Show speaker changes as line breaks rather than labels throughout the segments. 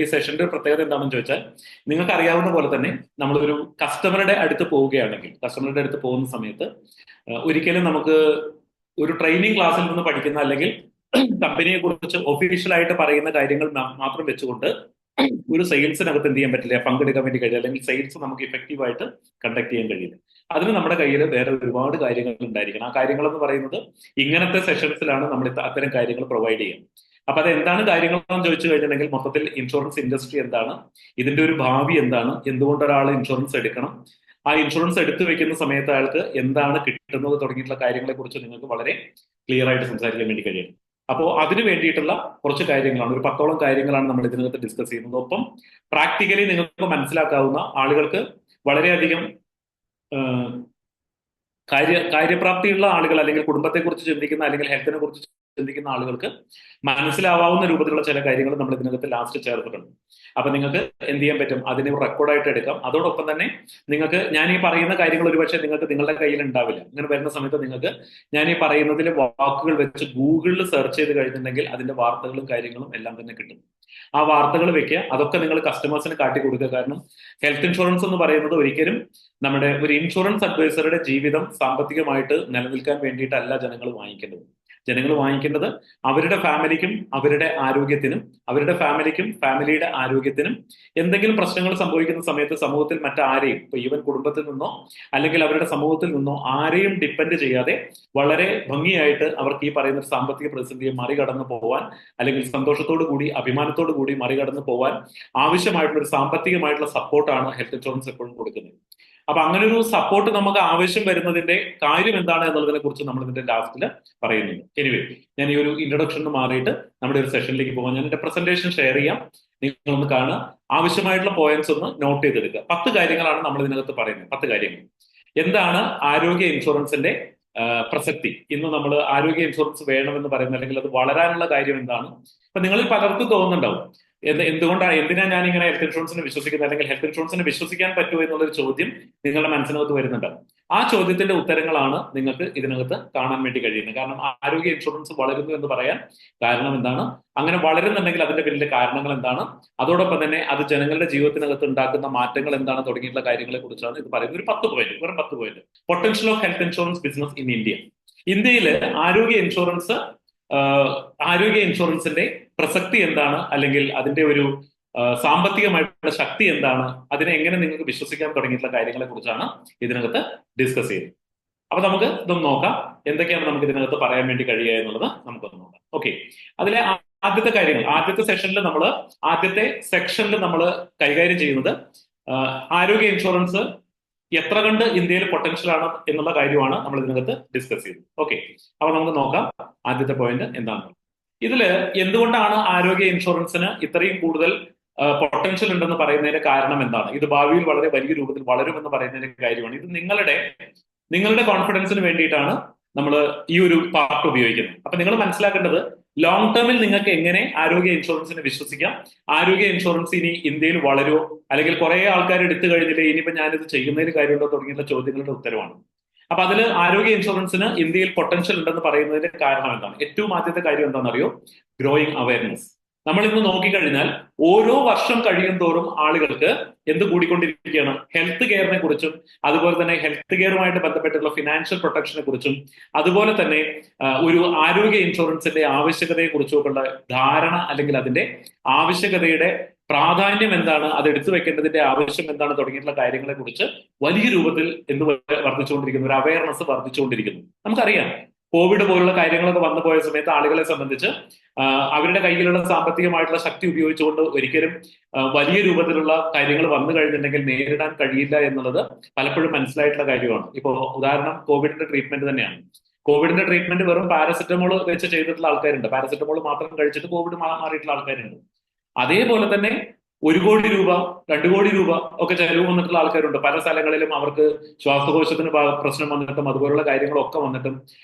ഈ സെഷന്റെ പ്രത്യേകത എന്താണെന്ന് ചോദിച്ചാൽ, നിങ്ങൾക്ക് അറിയാവുന്ന പോലെ തന്നെ നമ്മളൊരു കസ്റ്റമറുടെ അടുത്ത് പോവുകയാണെങ്കിൽ, കസ്റ്റമറുടെ അടുത്ത് പോകുന്ന സമയത്ത് ഒരിക്കലും നമുക്ക് ഒരു ട്രെയിനിങ് ക്ലാസ്സിൽ നിന്ന് പഠിക്കുന്ന അല്ലെങ്കിൽ കമ്പനിയെ കുറിച്ച് ഒഫീഷ്യലായിട്ട് പറയുന്ന കാര്യങ്ങൾ മാത്രം വെച്ചുകൊണ്ട് ഒരു സെയിൽസിനകത്ത് എന്ത് ചെയ്യാൻ പറ്റില്ല, പങ്കെടുക്കാൻ വേണ്ടി കഴിയില്ല, അല്ലെങ്കിൽ സെയിൽസ് നമുക്ക് ഇഫക്റ്റീവായിട്ട് കണ്ടക്ട് ചെയ്യാൻ കഴിയില്ല. അതിന് നമ്മുടെ കയ്യിൽ വേറെ ഒരുപാട് കാര്യങ്ങൾ ഉണ്ടായിരിക്കണം. ആ കാര്യങ്ങൾ എന്ന് പറയുന്നത് ഇങ്ങനത്തെ സെഷൻസിലാണ് നമ്മൾ അത്തരം കാര്യങ്ങൾ പ്രൊവൈഡ് ചെയ്യുക. അപ്പൊ അത് എന്താണ് കാര്യങ്ങളെന്ന് ചോദിച്ചു കഴിഞ്ഞിട്ടുണ്ടെങ്കിൽ, മൊത്തത്തിൽ ഇൻഷുറൻസ് ഇൻഡസ്ട്രി എന്താണ്, ഇതിന്റെ ഒരു ഭാവി എന്താണ്, എന്തുകൊണ്ട് ഒരാൾ ഇൻഷുറൻസ് എടുക്കണം, ആ ഇൻഷുറൻസ് എടുത്തു വെക്കുന്ന സമയത്ത് അയാൾക്ക് എന്താണ് കിട്ടുന്നത് തുടങ്ങിയിട്ടുള്ള കാര്യങ്ങളെ കുറിച്ച് നിങ്ങൾക്ക് വളരെ ക്ലിയർ ആയിട്ട് സംസാരിക്കാൻ വേണ്ടി കഴിയും. അപ്പോൾ അതിന് വേണ്ടിയിട്ടുള്ള കുറച്ച് കാര്യങ്ങളാണ്, ഒരു 10ഓളം കാര്യങ്ങളാണ് നമ്മൾ ഇതിനകത്ത് ഡിസ്കസ് ചെയ്യുന്നത്. ഒപ്പം പ്രാക്ടിക്കലി നിങ്ങൾക്ക് മനസ്സിലാക്കാവുന്ന, ആളുകൾക്ക് വളരെയധികം കാര്യപ്രാപ്തിയുള്ള ആളുകൾ, അല്ലെങ്കിൽ കുടുംബത്തെക്കുറിച്ച് ചിന്തിക്കുന്ന, അല്ലെങ്കിൽ ഹെൽത്തിനെ കുറിച്ച് ചിന്തിക്കുന്ന ആളുകൾക്ക് മനസ്സിലാവാവുന്ന രൂപത്തിലുള്ള ചില കാര്യങ്ങൾ നമ്മൾ ഇതിനകത്ത് ലാസ്റ്റ് ചേർത്തിട്ടുണ്ട്. അപ്പൊ നിങ്ങൾക്ക് എന്ത് ചെയ്യാൻ പറ്റും, അതിനെ റെക്കോർഡായിട്ട് എടുക്കാം. അതോടൊപ്പം തന്നെ നിങ്ങൾക്ക് ഞാൻ ഈ പറയുന്ന കാര്യങ്ങൾ ഒരുപക്ഷെ നിങ്ങൾക്ക് നിങ്ങളുടെ കയ്യിൽ ഉണ്ടാവില്ല. അങ്ങനെ വരുന്ന സമയത്ത് നിങ്ങൾക്ക് ഞാൻ ഈ പറയുന്നതിലെ വാക്കുകൾ വെച്ച് ഗൂഗിളിൽ സെർച്ച് ചെയ്ത് കഴിഞ്ഞിട്ടുണ്ടെങ്കിൽ അതിന്റെ വാർത്തകളും കാര്യങ്ങളും എല്ലാം തന്നെ കിട്ടും. ആ വാർത്തകൾ വെക്കുക, അതൊക്കെ നിങ്ങൾ കസ്റ്റമേഴ്സിന് കാട്ടി കൊടുക്കുക. കാരണം ഹെൽത്ത് ഇൻഷുറൻസ് എന്ന് പറയുന്നത് ഒരിക്കലും നമ്മുടെ ഒരു ഇൻഷുറൻസ് അഡ്വൈസറുടെ ജീവിതം സാമ്പത്തികമായിട്ട് നിലനിൽക്കാൻ വേണ്ടിയിട്ടല്ല ജനങ്ങൾ വാങ്ങിക്കേണ്ടത്. ജനങ്ങൾ വാങ്ങിക്കേണ്ടത് അവരുടെ ഫാമിലിക്കും അവരുടെ ആരോഗ്യത്തിനും, അവരുടെ ഫാമിലിക്കും ഫാമിലിയുടെ ആരോഗ്യത്തിനും എന്തെങ്കിലും പ്രശ്നങ്ങൾ സംഭവിക്കുന്ന സമയത്ത് സമൂഹത്തിൽ മറ്റാരെയും, ഇപ്പൊ ഈവൻ കുടുംബത്തിൽ നിന്നോ അല്ലെങ്കിൽ അവരുടെ സമൂഹത്തിൽ നിന്നോ ആരെയും ഡിപ്പെൻഡ് ചെയ്യാതെ വളരെ ഭംഗിയായിട്ട് അവർക്ക് ഈ പറയുന്ന സാമ്പത്തിക പ്രതിസന്ധിയെ മറികടന്ന് പോവാൻ, അല്ലെങ്കിൽ സന്തോഷത്തോടു കൂടി അഭിമാനത്തോടു കൂടി മറികടന്ന് പോവാൻ ആവശ്യമായിട്ടുള്ള ഒരു സാമ്പത്തികമായിട്ടുള്ള സപ്പോർട്ടാണ് ഹെൽത്ത് ഇൻഷുറൻസ് എപ്പോഴും കൊടുക്കുന്നത്. അപ്പൊ അങ്ങനെ ഒരു സപ്പോർട്ട് നമുക്ക് ആവശ്യം വരുന്നതിന്റെ കാര്യം എന്താണ് എന്നുള്ളതിനെ കുറിച്ച് നമ്മൾ ഇതിന്റെ ലാസ്റ്റിൽ പറയുന്നുണ്ട്. എനിവേ, ഞാൻ ഈ ഒരു ഇൻട്രൊഡക്ഷൻ മാറിയിട്ട് നമ്മുടെ ഒരു സെഷനിലേക്ക് പോകാം. ഞാൻ എന്റെ പ്രസന്റേഷൻ ഷെയർ ചെയ്യാം, നിങ്ങളൊന്ന് കാണുക, ആവശ്യമായിട്ടുള്ള പോയിന്റ്സ് ഒന്ന് നോട്ട് ചെയ്തെടുക്കുക. 10 കാര്യങ്ങളാണ് നമ്മൾ ഇതിനകത്ത് പറയുന്നത്. 10 കാര്യങ്ങൾ. എന്താണ് ആരോഗ്യ ഇൻഷുറൻസിന്റെ പ്രസക്തി? ഇന്ന് നമ്മൾ ആരോഗ്യ ഇൻഷുറൻസ് വേണമെന്ന് പറയുന്നത്, അല്ലെങ്കിൽ അത് വളരാനുള്ള കാര്യം എന്താണ്? അപ്പൊ നിങ്ങളിൽ പലർക്കും തോന്നുന്നുണ്ടാവും, എന്തിനാ ഞാൻ ഇങ്ങനെ ഹെൽത്ത് ഇൻഷുറൻസിനെ വിശ്വസിക്കുന്നത്, അല്ലെങ്കിൽ ഹെൽത്ത് ഇൻഷുറൻസിനെ വിശ്വസിക്കാൻ പറ്റുമോ എന്നുള്ളൊരു ചോദ്യം നിങ്ങളുടെ മനസ്സിനകത്ത് വരുന്നുണ്ടാവും. ആ ചോദ്യത്തിന്റെ ഉത്തരങ്ങളാണ് നിങ്ങൾക്ക് ഇതിനകത്ത് കാണാൻ വേണ്ടി കഴിയുന്നത്. കാരണം ആരോഗ്യ ഇൻഷുറൻസ് വളരുന്നു എന്ന് പറയാൻ കാരണം എന്താണ്, അങ്ങനെ വളരുന്നുണ്ടെങ്കിൽ അതിന്റെ പിന്നിലെ കാരണങ്ങൾ എന്താണ്, അതോടൊപ്പം തന്നെ അത് ജനങ്ങളുടെ ജീവിതത്തിനകത്ത് ഉണ്ടാക്കുന്ന മാറ്റങ്ങൾ എന്താണ് തുടങ്ങിയിട്ടുള്ള കാര്യങ്ങളെ കുറിച്ചാണ് ഇത് പറയുന്നത്. ഒരു 10 പോയിന്റ്, വെറും 10 point. Potential of health insurance business in India. ഇന്ത്യയിൽ ആരോഗ്യ ഇൻഷുറൻസിന്റെ പ്രസക്തി എന്താണ്, അല്ലെങ്കിൽ അതിന്റെ ഒരു സാമ്പത്തികമായിട്ടുള്ള ശക്തി എന്താണ്, അതിനെ എങ്ങനെ നിങ്ങൾക്ക് വിശ്വസിക്കാൻ തുടങ്ങിയിട്ടുള്ള കാര്യങ്ങളെ കുറിച്ചാണ് ഇതിനകത്ത് ഡിസ്കസ് ചെയ്യുന്നത്. അപ്പൊ നമുക്ക് ഇതൊന്ന് നോക്കാം, എന്തൊക്കെയാണ് നമുക്ക് ഇതിനകത്ത് പറയാൻ വേണ്ടി കഴിയുക എന്നുള്ളത് നമുക്കൊന്ന് നോക്കാം. ഓക്കെ, അതിലെ ആദ്യത്തെ കാര്യങ്ങൾ, ആദ്യത്തെ സെക്ഷനിൽ നമ്മൾ കൈകാര്യം ചെയ്യുന്നത് ആരോഗ്യ ഇൻഷുറൻസ് എത്ര കണ്ട് ഇന്ത്യയിൽ പൊട്ടൻഷ്യൽ ആണ് എന്നുള്ള കാര്യമാണ് നമ്മൾ ഇതിനകത്ത് ഡിസ്കസ് ചെയ്യുന്നത്. ഓക്കെ, അപ്പൊ നമുക്ക് നോക്കാം ആദ്യത്തെ പോയിന്റ് എന്താണ്. ഇതില് എന്തുകൊണ്ടാണ് ആരോഗ്യ ഇൻഷുറൻസിന് ഇത്രയും കൂടുതൽ പൊട്ടൻഷ്യൽ ഉണ്ടെന്ന് പറയുന്നതിന്റെ കാരണം എന്താണ്, ഇത് ഭാവിയിൽ വളരെ വലിയ രൂപത്തിൽ വളരുമെന്ന് പറയുന്നതിന്റെ കാര്യമാണ്. ഇത് നിങ്ങളുടെ കോൺഫിഡൻസിന് വേണ്ടിയിട്ടാണ് നമ്മൾ ഈ ഒരു പാർട്ട് ഉപയോഗിക്കുന്നത്. അപ്പൊ നിങ്ങൾ മനസ്സിലാക്കേണ്ടത്, ലോങ് ടേമിൽ നിങ്ങൾക്ക് എങ്ങനെ ആരോഗ്യ ഇൻഷുറൻസിനെ വിശ്വസിക്കാം, ആരോഗ്യ ഇൻഷുറൻസ് ഇനി ഇന്ത്യയിൽ വളരുമോ, അല്ലെങ്കിൽ കുറെ ആൾക്കാർ എടുത്തു കഴിഞ്ഞില്ലേ ഇനിയിപ്പോ ഞാനിത് ചെയ്യുന്നതിന് കാര്യമുണ്ടോ തുടങ്ങിയുള്ള ചോദ്യങ്ങളുടെ ഉത്തരവാണ്. അപ്പൊ അതിൽ ആരോഗ്യ ഇൻഷുറൻസിന് ഇന്ത്യയിൽ പൊട്ടൻഷ്യൽ ഉണ്ടെന്ന് പറയുന്നതിന്റെ കാരണം എന്താണ്? ഏറ്റവും ആദ്യത്തെ കാര്യം എന്താണെന്നറിയോ? Growing awareness. നമ്മൾ ഇന്ന് നോക്കിക്കഴിഞ്ഞാൽ ഓരോ വർഷം കഴിയും തോറും ആളുകൾക്ക് എന്ത് കൂടിക്കൊണ്ടിരിക്കുകയാണ്? ഹെൽത്ത് കെയറിനെ കുറിച്ചും, അതുപോലെ തന്നെ ഹെൽത്ത് കെയറുമായിട്ട് ബന്ധപ്പെട്ടുള്ള ഫിനാൻഷ്യൽ പ്രൊട്ടക്ഷനെ കുറിച്ചും, അതുപോലെ തന്നെ ഒരു ആരോഗ്യ ഇൻഷുറൻസിന്റെ ആവശ്യകതയെ കുറിച്ചുമൊക്കെയുള്ള ധാരണ, അല്ലെങ്കിൽ അതിന്റെ ആവശ്യകതയുടെ പ്രാധാന്യം എന്താണ്, അത് എടുത്തു വെക്കേണ്ടതിന്റെ ആവശ്യം എന്താണ് തുടങ്ങിയിട്ടുള്ള കാര്യങ്ങളെ കുറിച്ച് വലിയ രൂപത്തിൽ വർദ്ധിച്ചുകൊണ്ടിരിക്കുന്നു, ഒരു അവയർനെസ് വർദ്ധിച്ചുകൊണ്ടിരിക്കുന്നു. നമുക്കറിയാം, കോവിഡ് പോലുള്ള കാര്യങ്ങളൊക്കെ വന്നു പോയ സമയത്ത് ആളുകളെ സംബന്ധിച്ച് അവരുടെ കയ്യിലുള്ള സാമ്പത്തികമായിട്ടുള്ള ശക്തി ഉപയോഗിച്ചുകൊണ്ട് ഒരിക്കലും വലിയ രൂപത്തിലുള്ള കാര്യങ്ങൾ വന്നു കഴിഞ്ഞിട്ടുണ്ടെങ്കിൽ നേരിടാൻ കഴിയില്ല എന്നുള്ളത് പലപ്പോഴും മനസ്സിലായിട്ടുള്ള കാര്യമാണ്. ഇപ്പോ ഉദാഹരണം കോവിഡിന്റെ ട്രീറ്റ്മെന്റ് തന്നെയാണ്. കോവിഡിന്റെ ട്രീറ്റ്മെന്റ് വെറും പാരസെറ്റമോൾ വെച്ച് ചെയ്തിട്ടുള്ള ആൾക്കാരുണ്ട്, പാരസെറ്റമോൾ മാത്രം കഴിച്ചിട്ട് കോവിഡ് മാറിയിട്ടുള്ള ആൾക്കാരുണ്ട്. അതേപോലെ തന്നെ 1 കോടി രൂപ 2 കോടി രൂപ ഒക്കെ ചെലവ് വന്നിട്ടുള്ള ആൾക്കാരുണ്ട്. പല സ്ഥലങ്ങളിലും അവർക്ക് ശ്വാസകോശത്തിന് പ്രശ്നം വന്നിട്ടും അതുപോലുള്ള കാര്യങ്ങളൊക്കെ വന്നിട്ടും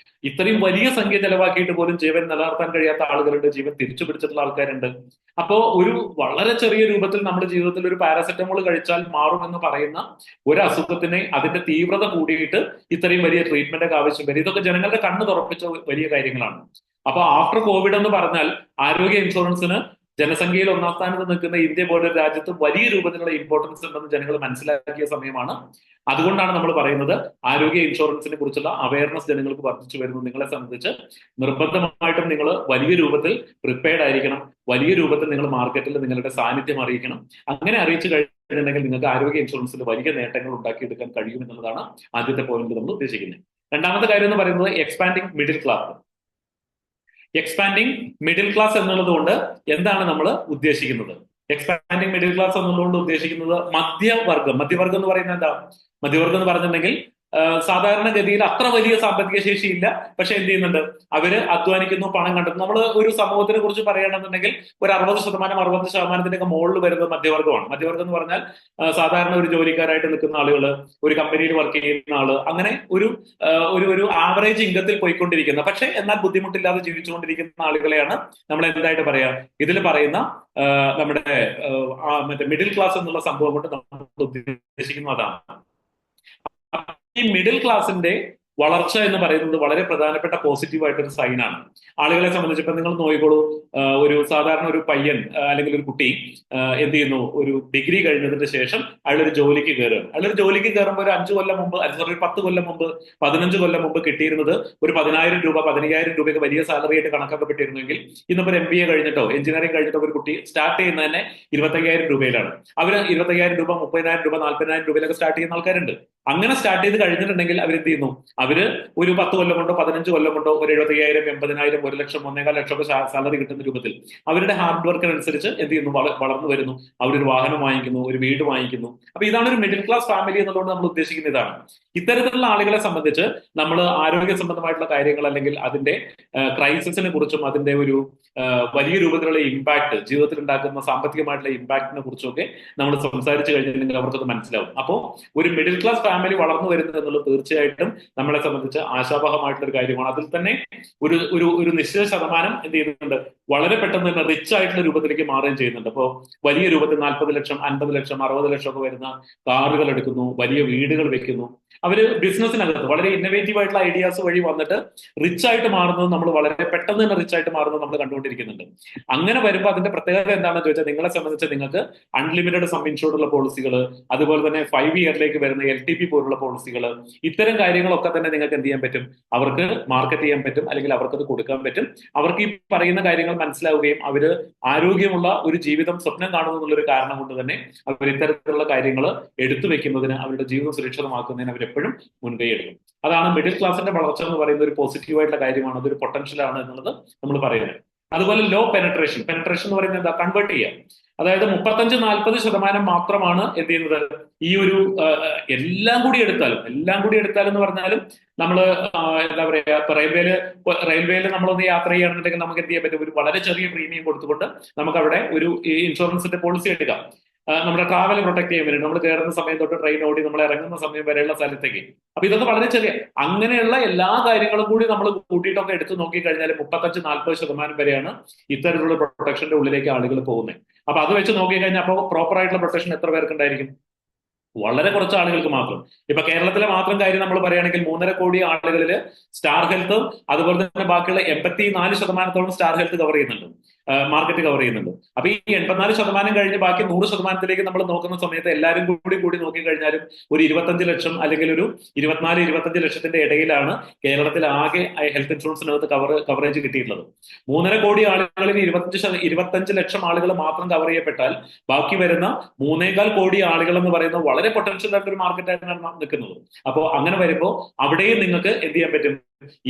ഇത്രയും വലിയ സംഖ്യ ചെലവാക്കിയിട്ട് പോലും ജീവൻ നിലനിർത്താൻ കഴിയാത്ത ആളുകളുണ്ട്, ജീവൻ തിരിച്ചു പിടിച്ചിട്ടുള്ള ആൾക്കാരുണ്ട്. അപ്പോ ഒരു വളരെ ചെറിയ രൂപത്തിൽ നമ്മുടെ ജീവിതത്തിൽ ഒരു പാരസെറ്റമോൾ കഴിച്ചാൽ മാറുമെന്ന് പറയുന്ന ഒരു അസുഖത്തിനെ അതിന്റെ തീവ്രത കൂടിയിട്ട് ഇത്രയും വലിയ ട്രീറ്റ്മെന്റ് ഒക്കെ ആവശ്യം വരും. ഇതൊക്കെ ജനങ്ങളുടെ കണ്ണ് തുറപ്പിച്ച വലിയ കാര്യങ്ങളാണ്. അപ്പൊ ആഫ്റ്റർ കോവിഡ് എന്ന് പറഞ്ഞാൽ ആരോഗ്യ ഇൻഷുറൻസിന് ജനസംഖ്യയിൽ ഒന്നാം സ്ഥാനത്ത് നിൽക്കുന്ന ഇന്ത്യ പോലൊരു രാജ്യത്ത് വലിയ രൂപത്തിലുള്ള ഇമ്പോർട്ടൻസ് ഉണ്ടെന്ന് ജനങ്ങൾ മനസ്സിലാക്കിയ സമയമാണ്. അതുകൊണ്ടാണ് നമ്മൾ പറയുന്നത് ആരോഗ്യ ഇൻഷുറൻസിനെ കുറിച്ചുള്ള അവയർനെസ് ജനങ്ങൾക്ക് വർദ്ധിച്ചു വരുന്നു. നിങ്ങളെ സംബന്ധിച്ച് നിർബന്ധമായിട്ടും നിങ്ങൾ വലിയ രൂപത്തിൽ പ്രിപ്പയർഡ് ആയിരിക്കണം. വലിയ രൂപത്തിൽ നിങ്ങൾ മാർക്കറ്റിൽ നിങ്ങളുടെ സാന്നിധ്യം അറിയിക്കണം. അങ്ങനെ അറിയിച്ചു കഴിഞ്ഞിട്ടുണ്ടെങ്കിൽ നിങ്ങൾക്ക് ആരോഗ്യ ഇൻഷുറൻസിൽ വലിയ നേട്ടങ്ങൾ ഉണ്ടാക്കിയെടുക്കാൻ കഴിയും എന്നുള്ളതാണ് ആദ്യത്തെ പോയിന്റ് നമ്മൾ ഉദ്ദേശിക്കുന്നത്. രണ്ടാമത്തെ കാര്യം എന്ന് പറയുന്നത് expanding middle class. Expanding middle class എന്നുള്ളത് കൊണ്ട് എന്താണ് നമ്മൾ ഉദ്ദേശിക്കുന്നത്? എക്സ്പാൻഡിങ് മിഡിൽ ക്ലാസ് എന്നുള്ളതുകൊണ്ട് ഉദ്ദേശിക്കുന്നത് മധ്യവർഗം. മധ്യവർഗം എന്ന് പറയുന്നത് എന്താ? മധ്യവർഗം എന്ന് പറഞ്ഞിട്ടുണ്ടെങ്കിൽ സാധാരണഗതിയിൽ അത്ര വലിയ സാമ്പത്തിക ശേഷി ഇല്ല, പക്ഷെ എന്ത് ചെയ്യുന്നുണ്ട്? അവര് അധ്വാനിക്കുന്നു, പണം കണ്ടെത്തുന്നു. നമ്മൾ ഒരു സമൂഹത്തിനെ കുറിച്ച് പറയുകയാണെന്നുണ്ടെങ്കിൽ ഒരു 60% മുകളിൽ വരുന്നത് മധ്യവർഗമാണ്. മധ്യവർഗം എന്ന് പറഞ്ഞാൽ സാധാരണ ഒരു ജോലിക്കാരായിട്ട് നിൽക്കുന്ന ആളുകൾ, ഒരു കമ്പനിയിൽ വർക്ക് ചെയ്യുന്ന ആള്, അങ്ങനെ ഒരു ഒരു ആവറേജ് ഇൻകത്തിൽ പോയിക്കൊണ്ടിരിക്കുന്ന പക്ഷെ എന്നാൽ ബുദ്ധിമുട്ടില്ലാതെ ജീവിച്ചുകൊണ്ടിരിക്കുന്ന ആളുകളെയാണ് നമ്മൾ എന്തായിട്ട് പറയാ, ഇതിൽ പറയുന്ന നമ്മുടെ മറ്റേ മിഡിൽ ക്ലാസ് എന്നുള്ള സംഭവം കൊണ്ട് നമ്മൾ ഉദ്ദേശിക്കുന്നത് അതാണ്. ഈ മിഡിൽ ക്ലാസിന്റെ വളർച്ച എന്ന് പറയുന്നത് വളരെ പ്രധാനപ്പെട്ട പോസിറ്റീവായിട്ടൊരു സൈനാണ്. ആളുകളെ സംബന്ധിച്ച് ഇപ്പൊ നിങ്ങൾ നോക്കിക്കോളൂ, ഒരു സാധാരണ ഒരു പയ്യൻ അല്ലെങ്കിൽ ഒരു കുട്ടി എന്ത് ചെയ്യുന്നു? ഒരു ഡിഗ്രി കഴിഞ്ഞതിന് ശേഷം അയാളൊരു ജോലിക്ക് കയറുകയാണ്. അയാളൊരു ജോലിക്ക് കയറുമ്പോൾ ഒരു 5 കൊല്ലം മുമ്പ്, അല്ലെങ്കിൽ ഒരു 10 കൊല്ലം മുമ്പ്, 15 കൊല്ലം മുമ്പ് കിട്ടിയിരുന്നത് ഒരു 10,000 രൂപ 15,000 രൂപയ്ക്ക് വലിയ സാലറി ആയിട്ട് കണക്കാക്കപ്പെട്ടിരുന്നെങ്കിൽ ഇന്നിപ്പോൾ MBA കഴിഞ്ഞിട്ടോ എഞ്ചിനീയറിംഗ് കഴിഞ്ഞിട്ടോ ഒരു കുട്ടി സ്റ്റാർട്ട് ചെയ്യുന്നത് തന്നെ 25,000 രൂപയിലാണ്. അവര് 25,000 രൂപ 30,000 രൂപ 40,000 രൂപയിലൊക്കെ സ്റ്റാർട്ട് ചെയ്യുന്ന ആൾക്കാരുണ്ട്. അങ്ങനെ സ്റ്റാർട്ട് ചെയ്ത് കഴിഞ്ഞിട്ടുണ്ടെങ്കിൽ അവരെന്ത് ചെയ്യുന്നു? അവര് ഒരു 10 കൊല്ലം കൊണ്ടോ 15 കൊല്ലം കൊണ്ടോ ഒരു 75,000 80,000 1 ലക്ഷം 1.25 ലക്ഷം ഒക്കെ സാലറി കിട്ടുന്ന രൂപത്തിൽ അവരുടെ ഹാർഡ് വർക്കിനനുസരിച്ച് എന്ത് ചെയ്യുന്നു? വളർന്നു വരുന്നു. അവരൊരു വാഹനം വാങ്ങിക്കുന്നു, ഒരു വീട് വാങ്ങിക്കുന്നു. അപ്പൊ ഇതാണ് ഒരു മിഡിൽ ക്ലാസ് ഫാമിലി എന്നുള്ളത് നമ്മൾ ഉദ്ദേശിക്കുന്ന ഇതാണ്. ഇത്തരത്തിലുള്ള ആളുകളെ സംബന്ധിച്ച് നമ്മൾ ആരോഗ്യ സംബന്ധമായിട്ടുള്ള കാര്യങ്ങൾ അല്ലെങ്കിൽ അതിന്റെ ക്രൈസിസിനെ കുറിച്ചും അതിന്റെ ഒരു വലിയ രൂപത്തിലുള്ള ഇമ്പാക്ട്, ജീവിതത്തിൽ ഉണ്ടാക്കുന്ന സാമ്പത്തികമായിട്ടുള്ള ഇമ്പാക്ടിനെ കുറിച്ചൊക്കെ നമ്മൾ സംസാരിച്ചു കഴിഞ്ഞിട്ടുണ്ടെങ്കിൽ അവർക്കത് മനസ്സിലാവും. അപ്പോൾ ഒരു മിഡിൽ ക്ലാസ് ഫാമിലി വളർന്നു വരുന്നത് എന്നുള്ളത് തീർച്ചയായിട്ടും നമ്മളെ സംബന്ധിച്ച് ആശാവഹമായിട്ടുള്ള ഒരു കാര്യമാണ്. അതിൽ തന്നെ ഒരു ഒരു ഒരു നിശ്ചിത ശതമാനം എന്ത് ചെയ്യുന്നുണ്ട്? വളരെ പെട്ടെന്ന് തന്നെ റിച്ച് ആയിട്ടുള്ള രൂപത്തിലേക്ക് മാറുകയും ചെയ്യുന്നുണ്ട്. അപ്പോൾ വലിയ രൂപത്തിൽ 40 ലക്ഷം 50 ലക്ഷം 60 ലക്ഷം ഒക്കെ വരുന്ന കാറുകൾ എടുക്കുന്നു, വലിയ വീടുകൾ വെക്കുന്നു. അവര് ബിസിനസ്സിനകത്ത് വളരെ ഇന്നോവേറ്റീവ് ആയിട്ടുള്ള ഐഡിയാസ് വഴി വന്നിട്ട് റിച്ച് ആയിട്ട് മാറുന്നത് നമ്മൾ വളരെ പെട്ടെന്ന് തന്നെ റിച്ച് ആയിട്ട് മാറുന്നത് നമ്മൾ കണ്ടുകൊണ്ടിരിക്കുന്നുണ്ട്. അങ്ങനെ വരുമ്പോൾ അതിന്റെ പ്രത്യേകത എന്താണെന്ന് ചോദിച്ചാൽ നിങ്ങളെ സംബന്ധിച്ച് നിങ്ങൾക്ക് അൺലിമിറ്റഡ് സം ഇൻഷുർഡുള്ള പോളിസികൾ, അതുപോലെ തന്നെ 5 ഇയറിലേക്ക് വരുന്ന LTP പോലുള്ള പോളിസികൾ, ഇത്തരം കാര്യങ്ങളൊക്കെ തന്നെ നിങ്ങൾക്ക് എന്ത് ചെയ്യാൻ പറ്റും? അവർക്ക് മാർക്കറ്റ് ചെയ്യാൻ പറ്റും, അല്ലെങ്കിൽ അവർക്കത് കൊടുക്കാൻ പറ്റും. അവർക്ക് ഈ പറയുന്ന കാര്യങ്ങൾ മനസ്സിലാവുകയും അവര് ആരോഗ്യമുള്ള ഒരു ജീവിതം സ്വപ്നം കാണുന്നു എന്നുള്ളൊരു കാരണം കൊണ്ട് തന്നെ അവർ ഇത്തരത്തിലുള്ള കാര്യങ്ങൾ എടുത്തു വെക്കുന്നതിന്, അവരുടെ ജീവിതം സുരക്ഷിതമാക്കുന്നതിന് അവരെപ്പോഴും മുൻകൈ എടുക്കും. അതാണ് മിഡിൽ ക്ലാസിന്റെ വളർച്ച എന്ന് പറയുന്ന ഒരു പോസിറ്റീവായിട്ടുള്ള കാര്യമാണ്, അതൊരു പൊട്ടൻഷ്യലാണ് എന്നുള്ളത് നമ്മൾ പറയുന്നത്. അതുപോലെ ലോ പെനട്രേഷൻ. പെനട്രേഷൻ എന്ന് പറയുന്നത് എന്താ? കൺവേർട്ട് ചെയ്യാം. അതായത് 35-40% മാത്രമാണ് എന്ത് ചെയ്യുന്നത്? ഈ ഒരു എല്ലാം കൂടി എടുത്താലും എന്ന് പറഞ്ഞാലും നമ്മൾ എന്താ പറയാ, ഇപ്പൊ റെയിൽവേയിൽ നമ്മളൊന്ന് യാത്ര ചെയ്യുകയാണെന്നുണ്ടെങ്കിൽ നമുക്ക് എന്ത് ചെയ്യാൻ പറ്റും? ഒരു വളരെ ചെറിയ പ്രീമിയം കൊടുത്തുകൊണ്ട് നമുക്ക് അവിടെ ഒരു ഇൻഷുറൻസിന്റെ പോളിസി എടുക്കാം. നമ്മുടെ ട്രാവൽ പ്രൊട്ടക്ട് ചെയ്യാൻ വേണ്ടി നമ്മൾ കയറുന്ന സമയം തൊട്ട് ട്രെയിൻ ഓടി നമ്മൾ ഇറങ്ങുന്ന സമയം വരെയുള്ള സ്ഥലത്തേക്ക്. അപ്പൊ ഇതൊക്കെ വളരെ ചെറിയ, അങ്ങനെയുള്ള എല്ലാ കാര്യങ്ങളും കൂടി നമ്മൾ കൂട്ടിയിട്ടൊക്കെ എടുത്ത് നോക്കിക്കഴിഞ്ഞാൽ 35-40% വരെയാണ് ഇത്തരത്തിലുള്ള പ്രൊട്ടക്ഷന്റെ ഉള്ളിലേക്ക് ആളുകൾ പോകുന്നത്. അപ്പൊ അത് വെച്ച് നോക്കിക്കഴിഞ്ഞാൽ അപ്പോൾ പ്രോപ്പർ ആയിട്ടുള്ള പ്രൊട്ടക്ഷൻ എത്ര പേർക്ക് ഉണ്ടായിരിക്കും? വളരെ കുറച്ച് ആളുകൾക്ക് മാത്രം. ഇപ്പൊ കേരളത്തിലെ മാത്രം കാര്യം നമ്മൾ പറയുകയാണെങ്കിൽ 3.5 കോടി ആളുകളിൽ സ്റ്റാർ ഹെൽത്ത്, അതുപോലെ തന്നെ ബാക്കിയുള്ള 84% സ്റ്റാർ ഹെൽത്ത് കവർ ചെയ്യുന്നുണ്ട്, മാർക്കറ്റ് കവർ ചെയ്യുന്നുണ്ട്. അപ്പൊ ഈ 84% കഴിഞ്ഞ് ബാക്കി 100%ത്തിലേക്ക് നമ്മൾ നോക്കുന്ന സമയത്ത് എല്ലാവരും കൂടി നോക്കിക്കഴിഞ്ഞാലും ഒരു 25 ലക്ഷം അല്ലെങ്കിൽ ഒരു 24-25 ലക്ഷത്തിന്റെ ഇടയിലാണ് കേരളത്തിൽ ആകെ ഹെൽത്ത് ഇൻഷുറൻസിനകത്ത് കവറേജ് കിട്ടിയിട്ടുള്ളത്. 3.5 കോടി ആളുകളിൽ 25 ലക്ഷം ആളുകൾ മാത്രം കവർ ചെയ്യപ്പെട്ടാൽ ബാക്കി വരുന്ന 3.25 കോടി ആളുകൾ എന്ന് പറയുന്ന വളരെ പൊട്ടൻഷ്യൽ ആയിട്ടൊരു മാർക്കറ്റായിട്ടാണ് നിൽക്കുന്നത്. അപ്പോൾ അങ്ങനെ വരുമ്പോൾ അവിടെയും നിങ്ങൾക്ക് എന്ത് ചെയ്യാൻ പറ്റും?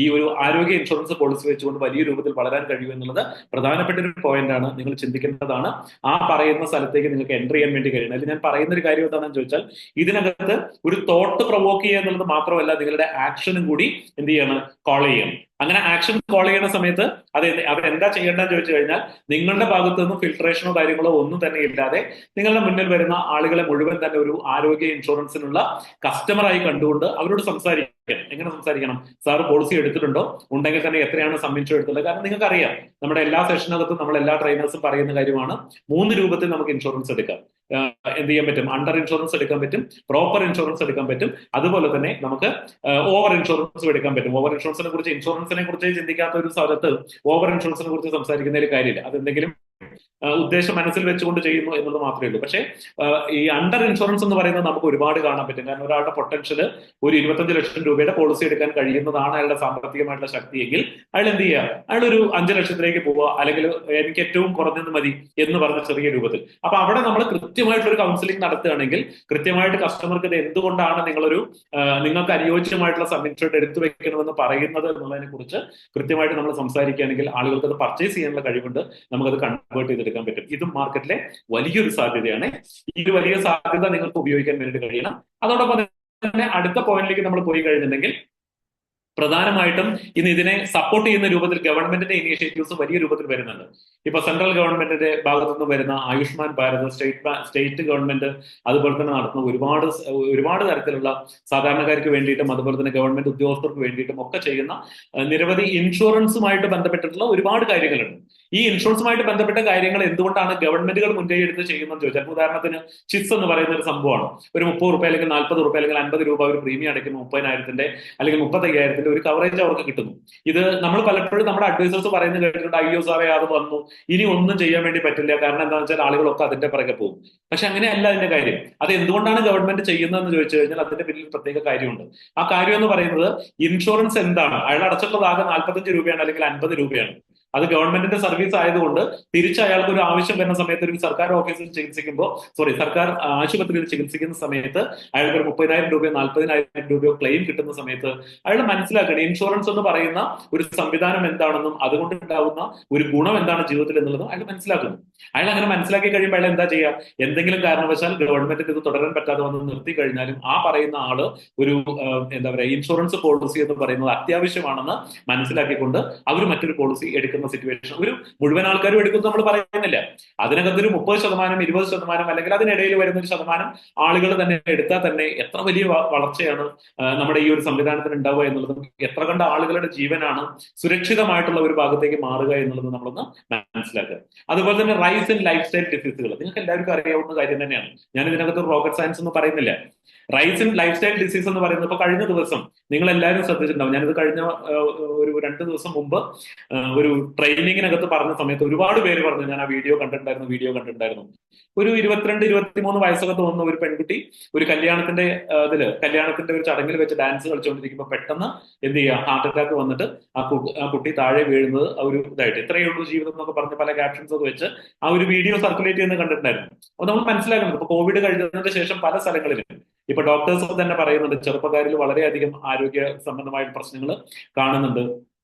ഈ ഒരു ആരോഗ്യ ഇൻഷുറൻസ് പോളിസി വെച്ചുകൊണ്ട് വലിയ രൂപത്തിൽ വളരാൻ കഴിയും എന്നുള്ളത് പ്രധാനപ്പെട്ട ഒരു പോയിന്റ് ആണ്. നിങ്ങൾ ചിന്തിക്കേണ്ടതാണ്. ആ പറയുന്ന സ്ഥലത്തേക്ക് നിങ്ങൾക്ക് എൻ്റർ ചെയ്യാൻ വേണ്ടി കഴിയണം. അല്ലെങ്കിൽ ഞാൻ പറയുന്ന ഒരു കാര്യം എന്താണെന്ന് ചോദിച്ചാൽ, ഇതിനകത്ത് ഒരു തോട്ട് പ്രൊവോക്ക് ചെയ്യുക എന്നുള്ളത് മാത്രമല്ല, നിങ്ങളുടെ ആക്ഷനും കൂടി എന്ത് ചെയ്യണം? കോൾ ചെയ്യണം. അങ്ങനെ ആക്ഷൻ കോൾ ചെയ്യുന്ന സമയത്ത് അത് എന്താ ചെയ്യേണ്ടതെന്ന് ചോദിച്ചു കഴിഞ്ഞാൽ, നിങ്ങളുടെ ഭാഗത്തു നിന്നും ഫിൽട്രേഷനോ കാര്യങ്ങളോ ഒന്നും തന്നെ ഇല്ലാതെ നിങ്ങളുടെ മുന്നിൽ വരുന്ന ആളുകളെ മുഴുവൻ തന്നെ ഒരു ആരോഗ്യ ഇൻഷുറൻസിനുള്ള കസ്റ്റമറായി കണ്ടുകൊണ്ട് അവരോട് സംസാരിക്കണം. എങ്ങനെ സംസാരിക്കണം? സാർ പോളിസി എടുത്തിട്ടുണ്ടോ? ഉണ്ടെങ്കിൽ തന്നെ എത്രയാണ് സം ഇൻഷുർ എടുത്തുള്ളത്? കാരണം നിങ്ങൾക്ക് അറിയാം, നമ്മുടെ എല്ലാ സെഷനകത്തും നമ്മൾ എല്ലാ ട്രെയിനേഴ്സും പറയുന്ന കാര്യമാണ്, 3 രൂപത്തിൽ നമുക്ക് ഇൻഷുറൻസ് എടുക്കാം. എന്ത് ചെയ്യാൻ പറ്റും? അണ്ടർ ഇൻഷുറൻസ് എടുക്കാൻ പറ്റും, പ്രോപ്പർ ഇൻഷുറൻസ് എടുക്കാൻ പറ്റും, അതുപോലെ തന്നെ നമുക്ക് ഓവർ ഇൻഷുറൻസ് എടുക്കാൻ പറ്റും. ഓവർ ഇൻഷുറൻസിനെ കുറിച്ച് ചിന്തിക്കാത്ത ഒരു സ്ഥലത്ത് ഓവർ ഇൻഷുറൻസിനെ കുറിച്ച് സംസാരിക്കുന്നതിൽ കാര്യമില്ല. അതെന്തെങ്കിലും ഉദ്ദേശം മനസ്സിൽ വെച്ചുകൊണ്ട് ചെയ്യുന്നു എന്നുള്ളത് മാത്രമേ ഉള്ളൂ. പക്ഷേ ഈ അണ്ടർ ഇൻഷുറൻസ് എന്ന് പറയുന്നത് നമുക്ക് ഒരുപാട് കാണാൻ പറ്റും. കാരണം ഒരാളുടെ പൊട്ടൻഷ്യൽ ഒരു 25 ലക്ഷം രൂപയുടെ പോളിസി എടുക്കാൻ കഴിയുന്നതാണ് അയാളുടെ സാമ്പത്തികമായിട്ടുള്ള ശക്തിയെങ്കിൽ അയാൾ എന്ത് ചെയ്യുക, അയാൾ ഒരു 5 ലക്ഷത്തിലേക്ക് പോവുക, അല്ലെങ്കിൽ എനിക്ക് ഏറ്റവും കുറഞ്ഞത് മതി എന്ന് പറഞ്ഞ ചെറിയ രൂപത്തിൽ. അപ്പൊ അവിടെ നമ്മൾ കൃത്യമായിട്ടൊരു കൗൺസിലിംഗ് നടത്തുകയാണെങ്കിൽ കൃത്യമായിട്ട് കസ്റ്റമർക്ക് ഇത് എന്തുകൊണ്ടാണ് നിങ്ങൾക്ക് അനുയോജ്യമായിട്ടുള്ള സം ഇൻഷുർഡ് എടുത്തു വെക്കണമെന്ന് പറയുന്നത് എന്നുള്ളതിനെ കുറിച്ച് കൃത്യമായിട്ട് നമ്മൾ സംസാരിക്കുകയാണെങ്കിൽ ആളുകൾക്ക് അത് പർച്ചേസ് ചെയ്യാനുള്ള കഴിവുണ്ട്, നമുക്കത് കൺവേർട്ട് ചെയ്തെടുക്കാൻ പറ്റും. ഇതും മാർക്കറ്റിലെ വലിയൊരു സാധ്യതയാണ്. ഈ ഒരു വലിയ സാധ്യത നിങ്ങൾക്ക് ഉപയോഗിക്കാൻ വേണ്ടിയിട്ട് കഴിയണം. അതോടൊപ്പം തന്നെ അടുത്ത പോയിന്റിലേക്ക് നമ്മൾ പോയി കഴിഞ്ഞിട്ടുണ്ടെങ്കിൽ പ്രധാനമായിട്ടും ഇന്ന് ഇതിനെ സപ്പോർട്ട് ചെയ്യുന്ന രൂപത്തിൽ ഗവൺമെന്റിന്റെ ഇനീഷ്യേറ്റീവ്സ് വലിയ രൂപത്തിൽ വരുന്നുണ്ട്. ഇപ്പൊ സെൻട്രൽ ഗവൺമെന്റിന്റെ ഭാഗത്തു നിന്ന് വരുന്ന ആയുഷ്മാൻ ഭാരത്, സ്റ്റേറ്റ് ഗവൺമെന്റ് അതുപോലെ തന്നെ നടത്തുന്ന ഒരുപാട് തരത്തിലുള്ള സാധാരണക്കാർക്ക് വേണ്ടിയിട്ടും അതുപോലെ തന്നെ ഗവൺമെന്റ് ഉദ്യോഗസ്ഥർക്ക് വേണ്ടിയിട്ടും ഒക്കെ ചെയ്യുന്ന നിരവധി ഇൻഷുറൻസുമായിട്ട് ബന്ധപ്പെട്ടിട്ടുള്ള ഒരുപാട് കാര്യങ്ങളുണ്ട്. ഈ ഇൻഷുറൻസുമായിട്ട് ബന്ധപ്പെട്ട കാര്യങ്ങൾ എന്തുകൊണ്ടാണ് ഗവൺമെന്റുകൾ മുൻകൈ എടുത്ത് ചെയ്യുന്നതെന്ന് ചോദിച്ചാൽ, ഉദാഹരണത്തിന് ചിസ് എന്ന് പറയുന്ന ഒരു സംഭവമാണ്. ഒരു 30 രൂപ അല്ലെങ്കിൽ 40 രൂപ അല്ലെങ്കിൽ 50 രൂപ ഒരു പ്രീമിയം അടയ്ക്കുന്ന 30,000 അല്ലെങ്കിൽ 35,000 ഒരു കവറേജ് അവർക്ക് കിട്ടുന്നു. ഇത് നമ്മൾ പലപ്പോഴും നമ്മുടെ അഡ്വൈസേഴ്സ് പറയുന്നത് കേട്ടിട്ടുണ്ട്, അയ്യോ സാറേ അത് വന്നു, ഇനി ഒന്നും ചെയ്യാൻ വേണ്ടി പറ്റില്ല, കാരണം എന്താണെന്ന് വെച്ചാൽ ആളുകളൊക്കെ അതിന്റെ പിറകെ പോകും. പക്ഷെ അങ്ങനെയല്ല അതിന്റെ കാര്യം. അത് എന്തുകൊണ്ടാണ് ഗവൺമെന്റ് ചെയ്യുന്നതെന്ന് ചോദിച്ചു കഴിഞ്ഞാൽ അതിന്റെ പിന്നിൽ പ്രത്യേക കാര്യമുണ്ട്. ആ കാര്യം എന്ന് പറയുന്നത്, ഇൻഷുറൻസ് എന്താണ്, അയാൾ അടച്ചിട്ടുള്ളത് ആകെ 45 രൂപയാണ് അല്ലെങ്കിൽ 50 രൂപയാണ്. അത് ഗവൺമെന്റിന്റെ സർവീസ് ആയതുകൊണ്ട് തിരിച്ച് അയാൾക്ക് ഒരു ആവശ്യം വരുന്ന സമയത്ത് ഒരു സർക്കാർ ഓഫീസിൽ സർക്കാർ ആശുപത്രിയിൽ ചികിത്സിക്കുന്ന സമയത്ത് അയാൾക്ക് ഒരു 30,000 രൂപയോ 40,000 രൂപയോ ക്ലെയിം കിട്ടുന്ന സമയത്ത് അയാൾ മനസ്സിലാക്കണം ഇൻഷുറൻസ് എന്ന് പറയുന്ന ഒരു സംവിധാനം എന്താണെന്നും അതുകൊണ്ട് ഉണ്ടാവുന്ന ഒരു ഗുണം എന്താണ് ജീവിതത്തിൽ എന്നുള്ളതും അയാൾ മനസ്സിലാക്കുന്നു. അയാൾ അങ്ങനെ മനസ്സിലാക്കി കഴിയുമ്പോൾ അയാൾ എന്താ ചെയ്യുക, എന്തെങ്കിലും കാരണവശാൽ ഗവൺമെന്റിന് ഇത് തുടരാൻ പറ്റാതെ വന്ന് നിർത്തി കഴിഞ്ഞാലും ആ പറയുന്ന ആള് ഒരു ഇൻഷുറൻസ് പോളിസി എന്ന് പറയുന്നത് അത്യാവശ്യമാണെന്ന് മനസ്സിലാക്കിക്കൊണ്ട് അവർ മറ്റൊരു പോളിസി എടുക്കുന്ന സിറ്റുവേഷൻ ഒരു മുഴുവൻ ആൾക്കാരും എടുക്കുന്നു നമ്മൾ പറയുന്നില്ല. അതിനകത്തൊരു 30%, 20% അല്ലെങ്കിൽ അതിനിടയിൽ വരുന്ന ഒരു ശതമാനം ആളുകൾ തന്നെ എടുത്താൽ തന്നെ എത്ര വലിയ വളർച്ചയാണ് നമ്മുടെ ഈ ഒരു സംവിധാനത്തിന് ഉണ്ടാവുക എന്നുള്ളതും എത്ര കണ്ട ആളുകളുടെ ജീവനാണ് സുരക്ഷിതമായിട്ടുള്ള ഒരു ഭാഗത്തേക്ക് മാറുക എന്നുള്ളത് നമ്മളൊന്ന് മനസ്സിലാക്കുക. അതുപോലെ തന്നെ റൈസ് ഇൻ ലൈഫ് സ്റ്റൈൽ ഡിസീസുകൾ നിങ്ങൾക്ക് എല്ലാവർക്കും അറിയാവുന്ന കാര്യം തന്നെയാണ്. ഞാൻ ഇതിനകത്ത് റോക്കറ്റ് സയൻസ് എന്ന് പറയുന്നില്ല. Rice in life style disease എന്ന് പറയുന്നത് ഇപ്പൊ കഴിഞ്ഞ ദിവസം നിങ്ങൾ എല്ലാവരും ശ്രദ്ധിച്ചിട്ടുണ്ടാവും. ഞാനിത് കഴിഞ്ഞ ഒരു 2 ദിവസം മുമ്പ് ഒരു ട്രെയിനിങ്ങിനകത്ത് പറഞ്ഞ സമയത്ത് ഒരുപാട് പേര് പറഞ്ഞു, ഞാൻ ആ വീഡിയോ കണ്ടിട്ടുണ്ടായിരുന്നു. ഒരു 22, 23 വയസ്സൊക്കെ തോന്നുന്ന ഒരു പെൺകുട്ടി ഒരു കല്യാണത്തിന്റെ ഒരു ചടങ്ങിൽ വെച്ച് ഡാൻസ് കളിച്ചുകൊണ്ടിരിക്കുമ്പോൾ പെട്ടെന്ന് എന്ത് ചെയ്യുക, ഹാർട്ട് അറ്റാക്ക് വന്നിട്ട് ആ കുട്ടി താഴെ വീഴുന്നത് ഒരു ഇതായിട്ട്, ഇത്രയേ ഉള്ളൂ ജീവിതം എന്നൊക്കെ പറഞ്ഞ് പല ക്യാപ്ഷൻസ് ഒക്കെ വെച്ച് ആ ഒരു വീഡിയോ സർക്കുലേറ്റ് ചെയ്യുന്നത് കണ്ടിട്ടുണ്ടായിരുന്നു. അപ്പൊ നമ്മൾ മനസ്സിലാക്കുന്നത് ഇപ്പൊ കോവിഡ് കഴിഞ്ഞതിന് ശേഷം പല സ്ഥലങ്ങളിലും ഇപ്പൊ ഡോക്ടേഴ്സ് തന്നെ പറയുന്നുണ്ട്, ചെറുപ്പക്കാരിൽ വളരെയധികം ആരോഗ്യ സംബന്ധമായ പ്രശ്നങ്ങൾ കാണുന്നുണ്ട്.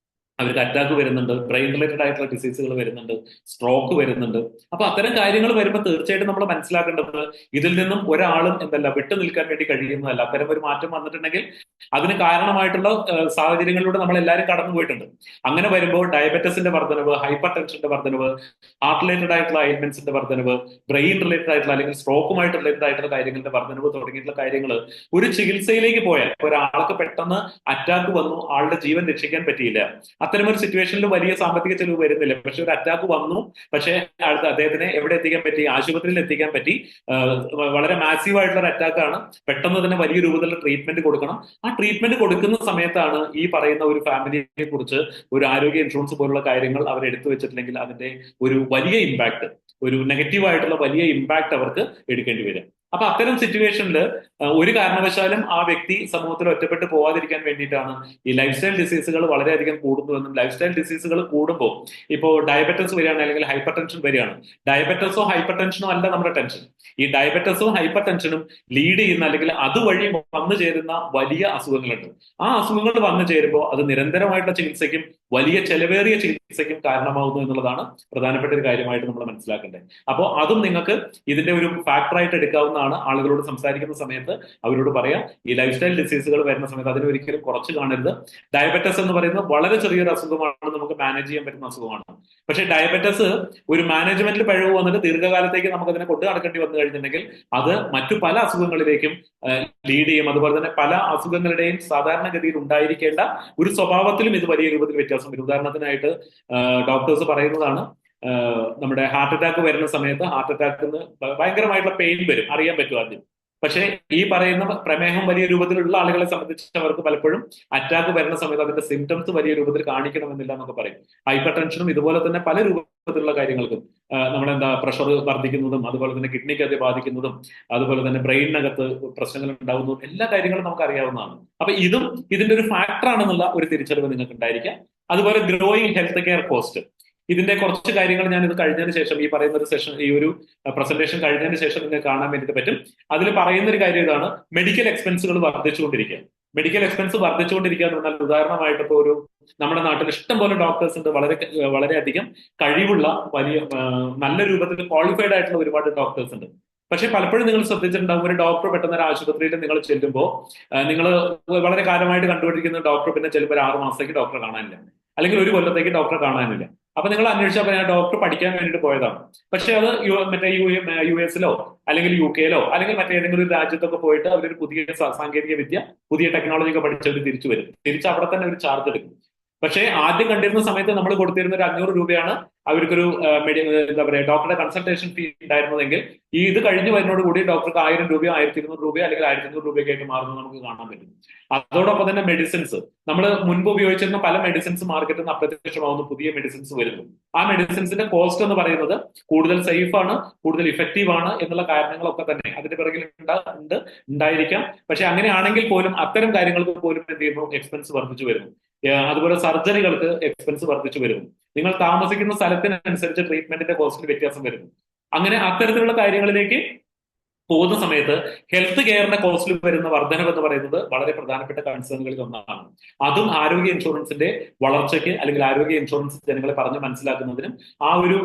അവർക്ക് അറ്റാക്ക് വരുന്നുണ്ട്, ബ്രെയിൻ റിലേറ്റഡ് ആയിട്ടുള്ള ഡിസീസുകൾ വരുന്നുണ്ട്, സ്ട്രോക്ക് വരുന്നുണ്ട്. അപ്പൊ അത്തരം കാര്യങ്ങൾ വരുമ്പോൾ തീർച്ചയായിട്ടും നമ്മൾ മനസ്സിലാക്കേണ്ടത് ഇതിൽ നിന്നും ഒരാളും വിട്ടു നിൽക്കാൻ വേണ്ടി കഴിയുന്നതല്ല. അത്തരം ഒരു മാറ്റം വന്നിട്ടുണ്ടെങ്കിൽ അതിന് കാരണമായിട്ടുള്ള സാഹചര്യങ്ങളിലൂടെ നമ്മൾ എല്ലാവരും കടന്നു പോയിട്ടുണ്ട്. അങ്ങനെ വരുമ്പോൾ ഡയബറ്റസിന്റെ വർധനവ്, ഹൈപ്പർ ടെൻഷന്റെ വർധനവ്, ഹാർട്ട് റിലേറ്റഡ് ആയിട്ടുള്ള അയിൽമെന്റ്സിന്റെ വർധനവ്, ബ്രെയിൻ റിലേറ്റഡ് ആയിട്ടുള്ള അല്ലെങ്കിൽ സ്ട്രോക്കുമായിട്ട് റിലേറ്റഡ് ആയിട്ടുള്ള കാര്യങ്ങളുടെ വർധനവ് തുടങ്ങിയിട്ടുള്ള കാര്യങ്ങൾ ഒരു ചികിത്സയിലേക്ക് പോയാൽ ഒരാൾക്ക് പെട്ടെന്ന് അറ്റാക്ക് വന്നു, ആളുടെ ജീവൻ രക്ഷിക്കാൻ പറ്റിയില്ല, അത്തരമൊരു സിറ്റുവേഷനിൽ വലിയ സാമ്പത്തിക ചെലവ് വരുന്നില്ല. പക്ഷെ ഒരു അറ്റാക്ക് വന്നു, പക്ഷേ അദ്ദേഹത്തിനെ എവിടെ എത്തിക്കാൻ പറ്റി, ആശുപത്രിയിൽ എത്തിക്കാൻ പറ്റി. വളരെ മാസീവ് ആയിട്ടുള്ള ഒരു അറ്റാക്കാണ്, പെട്ടെന്ന് തന്നെ വലിയ രൂപത്തിലുള്ള ട്രീറ്റ്മെന്റ് കൊടുക്കണം. ആ ട്രീറ്റ്മെന്റ് കൊടുക്കുന്ന സമയത്താണ് ഈ പറയുന്ന ഒരു ഫാമിലിയെ കുറിച്ച് ഒരു ആരോഗ്യ ഇൻഷുറൻസ് പോലുള്ള കാര്യങ്ങൾ അവർ എടുത്തു വെച്ചിട്ടില്ലെങ്കിൽ അതിന്റെ ഒരു വലിയ ഇമ്പാക്ട്, ഒരു നെഗറ്റീവ് ആയിട്ടുള്ള വലിയ ഇമ്പാക്ട് അവർക്ക് എടുക്കേണ്ടി വരും. അപ്പൊ അത്തരം സിറ്റുവേഷനിൽ ഒരു കാരണവശാലും ആ വ്യക്തി സമൂഹത്തിൽ ഒറ്റപ്പെട്ട് പോവാതിരിക്കാൻ വേണ്ടിയിട്ടാണ് ഈ ലൈഫ് സ്റ്റൈൽ ഡിസീസുകൾ വളരെയധികം കൂടുന്നുവെന്നും ലൈഫ് സ്റ്റൈൽ ഡിസീസുകൾ കൂടുമ്പോൾ ഇപ്പോൾ ഡയബറ്റസ് വരികയാണ് അല്ലെങ്കിൽ ഹൈപ്പർ ടെൻഷൻ വരികയാണ്. ഡയബറ്റസോ ഹൈപ്പർ ടെൻഷനോ അല്ല നമ്മുടെ ടെൻഷൻ. ഈ ഡയബറ്റസും ഹൈപ്പർ ടെൻഷനും ലീഡ് ചെയ്യുന്ന അല്ലെങ്കിൽ അതുവഴി വന്നു ചേരുന്ന വലിയ അസുഖങ്ങളുണ്ട്. ആ അസുഖങ്ങൾ വന്നു ചേരുമ്പോൾ അത് നിരന്തരമായിട്ടുള്ള ചികിത്സയ്ക്കും വലിയ ചെലവേറിയ ചികിത്സയ്ക്കും കാരണമാകുന്നു എന്നുള്ളതാണ് പ്രധാനപ്പെട്ട ഒരു കാര്യമായിട്ട് നമ്മൾ മനസ്സിലാക്കേണ്ടത്. അപ്പോൾ അതും നിങ്ങൾക്ക് ഇതിന്റെ ഒരു ഫാക്ടറായിട്ട് എടുക്കാവുന്നതാണ്. ആളുകളോട് സംസാരിക്കുന്ന സമയത്ത് അവരോട് പറയാം, ഈ ലൈഫ് സ്റ്റൈൽ ഡിസീസുകൾ വരുന്ന സമയത്ത് അതിനെ ഒരിക്കലും കുറച്ച് കാണരുത്. ഡയബറ്റസ് എന്ന് പറയുന്നത് വളരെ ചെറിയൊരു അസുഖമാണ്, നമുക്ക് മാനേജ് ചെയ്യാൻ പറ്റുന്ന അസുഖമാണ്. പക്ഷേ ഡയബറ്റസ് ഒരു മാനേജ്മെന്റിൽ പിഴവ് വന്നിട്ട് ദീർഘകാലത്തേക്ക് നമുക്ക് അതിനെ കൊണ്ടു നടക്കേണ്ടി വന്നു കഴിഞ്ഞിട്ടുണ്ടെങ്കിൽ അത് മറ്റു പല അസുഖങ്ങളിലേക്കും ലീഡ് ചെയ്യും. അതുപോലെ തന്നെ പല അസുഖങ്ങളുടെയും സാധാരണഗതിയിൽ ഉണ്ടായിരിക്കേണ്ട ഒരു സ്വഭാവത്തിലും ഇത് വലിയ രൂപത്തിൽ വ്യത്യാസം വരും. ഉദാഹരണത്തിനായിട്ട് ഡോക്ടേഴ്സ് പറയുന്നതാണ്, നമ്മുടെ ഹാർട്ട് അറ്റാക്ക് വരുന്ന സമയത്ത് ഹാർട്ട് അറ്റാക്കിന് ഭയങ്കരമായിട്ടുള്ള പെയിൻ വരും, അറിയാൻ പറ്റും ആദ്യം. പക്ഷേ ഈ പറയുന്ന പ്രമേഹം വലിയ രൂപത്തിലുള്ള ആളുകളെ സംബന്ധിച്ച് അവർക്ക് പലപ്പോഴും അറ്റാക്ക് വരുന്ന സമയത്ത് അതിന്റെ സിംറ്റംസ് വലിയ രൂപത്തിൽ കാണിക്കണമെന്നില്ല എന്നൊക്കെ പറയും. ഹൈപ്പർ ടെൻഷനും ഇതുപോലെ തന്നെ പല രൂപത്തിൽ രൂപത്തിലുള്ള കാര്യങ്ങൾക്കും നമ്മളെന്താ പ്രഷർ വർദ്ധിക്കുന്നതും അതുപോലെ തന്നെ കിഡ്നിക്ക് അത് ബാധിക്കുന്നതും അതുപോലെ തന്നെ ബ്രെയിനിനകത്ത് പ്രശ്നങ്ങൾ ഉണ്ടാകുന്നതും എല്ലാ കാര്യങ്ങളും നമുക്ക് അറിയാവുന്നതാണ്. അപ്പൊ ഇതും ഇതിന്റെ ഒരു ഫാക്ടർ ആണെന്നുള്ള ഒരു തിരിച്ചറിവ് നിങ്ങൾക്ക് ഉണ്ടായിരിക്കാം. അതുപോലെ ഗ്രോയിങ് ഹെൽത്ത് കെയർ കോസ്റ്റ്, ഇതിന്റെ കുറച്ച് കാര്യങ്ങൾ ഞാൻ ഇത് കഴിഞ്ഞതിന് ശേഷം ഈ പറയുന്ന ഒരു സെഷൻ, ഈ ഒരു പ്രസന്റേഷൻ കഴിഞ്ഞതിന് ശേഷം നിങ്ങൾക്ക് കാണാൻ വേണ്ടിയിട്ട് പറ്റും. അതിൽ പറയുന്ന ഒരു കാര്യം ഇതാണ്: മെഡിക്കൽ എക്സ്പെൻസുകൾ വർദ്ധിച്ചുകൊണ്ടിരിക്കുക. മെഡിക്കൽ എക്സ്പെൻസ് വർദ്ധിച്ചുകൊണ്ടിരിക്കുക എന്ന് പറഞ്ഞാൽ ഉദാഹരണമായിട്ട് ഇപ്പോൾ ഒരു നമ്മുടെ നാട്ടിൽ ഇഷ്ടംപോലെ ഡോക്ടേഴ്സ് ഉണ്ട്, വളരെയധികം കഴിവുള്ള വലിയ നല്ല രൂപത്തിൽ ക്വാളിഫൈഡ് ആയിട്ടുള്ള ഒരുപാട് ഡോക്ടേഴ്സ് ഉണ്ട്. പക്ഷെ പലപ്പോഴും നിങ്ങൾ ശ്രദ്ധിച്ചിട്ടുണ്ടാവും, ഒരു ഡോക്ടർ പെട്ടെന്ന് ഒരു ആശുപത്രിയിൽ നിങ്ങൾ ചെല്ലുമ്പോൾ നിങ്ങൾ വളരെ കാലമായിട്ട് കണ്ടുപിടിക്കുന്ന ഡോക്ടർ പിന്നെ ചിലപ്പോൾ ഒരു 6 മാസത്തേക്ക് ഡോക്ടറെ കാണാനില്ല, അല്ലെങ്കിൽ ഒരു കൊല്ലത്തേക്ക് ഡോക്ടറെ കാണാനില്ല. അപ്പൊ നിങ്ങൾ അന്വേഷിച്ചപ്പോൾ ഞാൻ ഡോക്ടർ പഠിക്കാൻ വേണ്ടിയിട്ട് പോയതാണ്. പക്ഷെ അത് മറ്റേ യു എസിലോ അല്ലെങ്കിൽ UK-ലോ അല്ലെങ്കിൽ മറ്റേതെങ്കിലും ഒരു രാജ്യത്തൊക്കെ പോയിട്ട് അവരൊരു പുതിയ സാങ്കേതിക വിദ്യ, പുതിയ ടെക്നോളജി ഒക്കെ പഠിച്ചവർ തിരിച്ചു വരും. തിരിച്ച് അവിടെ തന്നെ ഒരു ചാർജ് എടുക്കും. പക്ഷേ ആദ്യം കണ്ടിരുന്ന സമയത്ത് നമ്മൾ കൊടുത്തിരുന്ന ഒരു 500 രൂപയാണ് അവർക്കൊരു എന്താ പറയുക ഡോക്ടറുടെ കൺസൾട്ടേഷൻ ഫീ ഉണ്ടായിരുന്നതെങ്കിൽ ഇത് കഴിഞ്ഞ് വരുന്നതോടുകൂടി ഡോക്ടർക്ക് 1000 രൂപയോ 1200 രൂപയോ അല്ലെങ്കിൽ 1500 രൂപയൊക്കെ മാറുന്നത് നമുക്ക് കാണാൻ പറ്റും. അതോടൊപ്പം തന്നെ മെഡിസിൻസ്, നമ്മൾ മുൻപ് ഉപയോഗിച്ചിരുന്ന പല മെഡിസിൻസ് മാർക്കറ്റിൽ നിന്ന് അപ്രത്യക്ഷമാവുന്നു, പുതിയ മെഡിസിൻസ് വരുന്നു. ആ മെഡിസിൻസിന്റെ കോസ്റ്റ് എന്ന് പറയുന്നത് കൂടുതൽ സേഫ് ആണ്, കൂടുതൽ ഇഫക്റ്റീവ് ആണ് എന്നുള്ള കാരണങ്ങളൊക്കെ തന്നെ അതിന്റെ പിറകിൽ ഉണ്ടായിരിക്കാം. പക്ഷെ അങ്ങനെയാണെങ്കിൽ പോലും അത്തരം കാര്യങ്ങൾക്ക് പോലും എന്ത് ചെയ്യുന്നു, എക്സ്പെൻസ് വർദ്ധിച്ചു വരുന്നു. അതുപോലെ സർജറികൾക്ക് എക്സ്പെൻസ് വർദ്ധിച്ചു വരുന്നു. നിങ്ങൾ താമസിക്കുന്ന സ്ഥലത്തിനനുസരിച്ച് ട്രീറ്റ്മെന്റിന്റെ കോസ്റ്റിൽ വ്യത്യാസം വരുന്നു. അങ്ങനെ അത്തരത്തിലുള്ള കാര്യങ്ങളിലേക്ക് പോകുന്ന സമയത്ത് ഹെൽത്ത് കെയറിന്റെ കോസ്റ്റിൽ വരുന്ന വർധനവ് എന്ന് പറയുന്നത് വളരെ പ്രധാനപ്പെട്ട കൺസേണുകളിൽ ഒന്നാണ്. അതും ആരോഗ്യ ഇൻഷുറൻസിന്റെ വളർച്ചയ്ക്ക് അല്ലെങ്കിൽ ആരോഗ്യ ഇൻഷുറൻസ് ജനങ്ങളെ പറഞ്ഞ് മനസ്സിലാക്കുന്നതിനും ആ ഒരു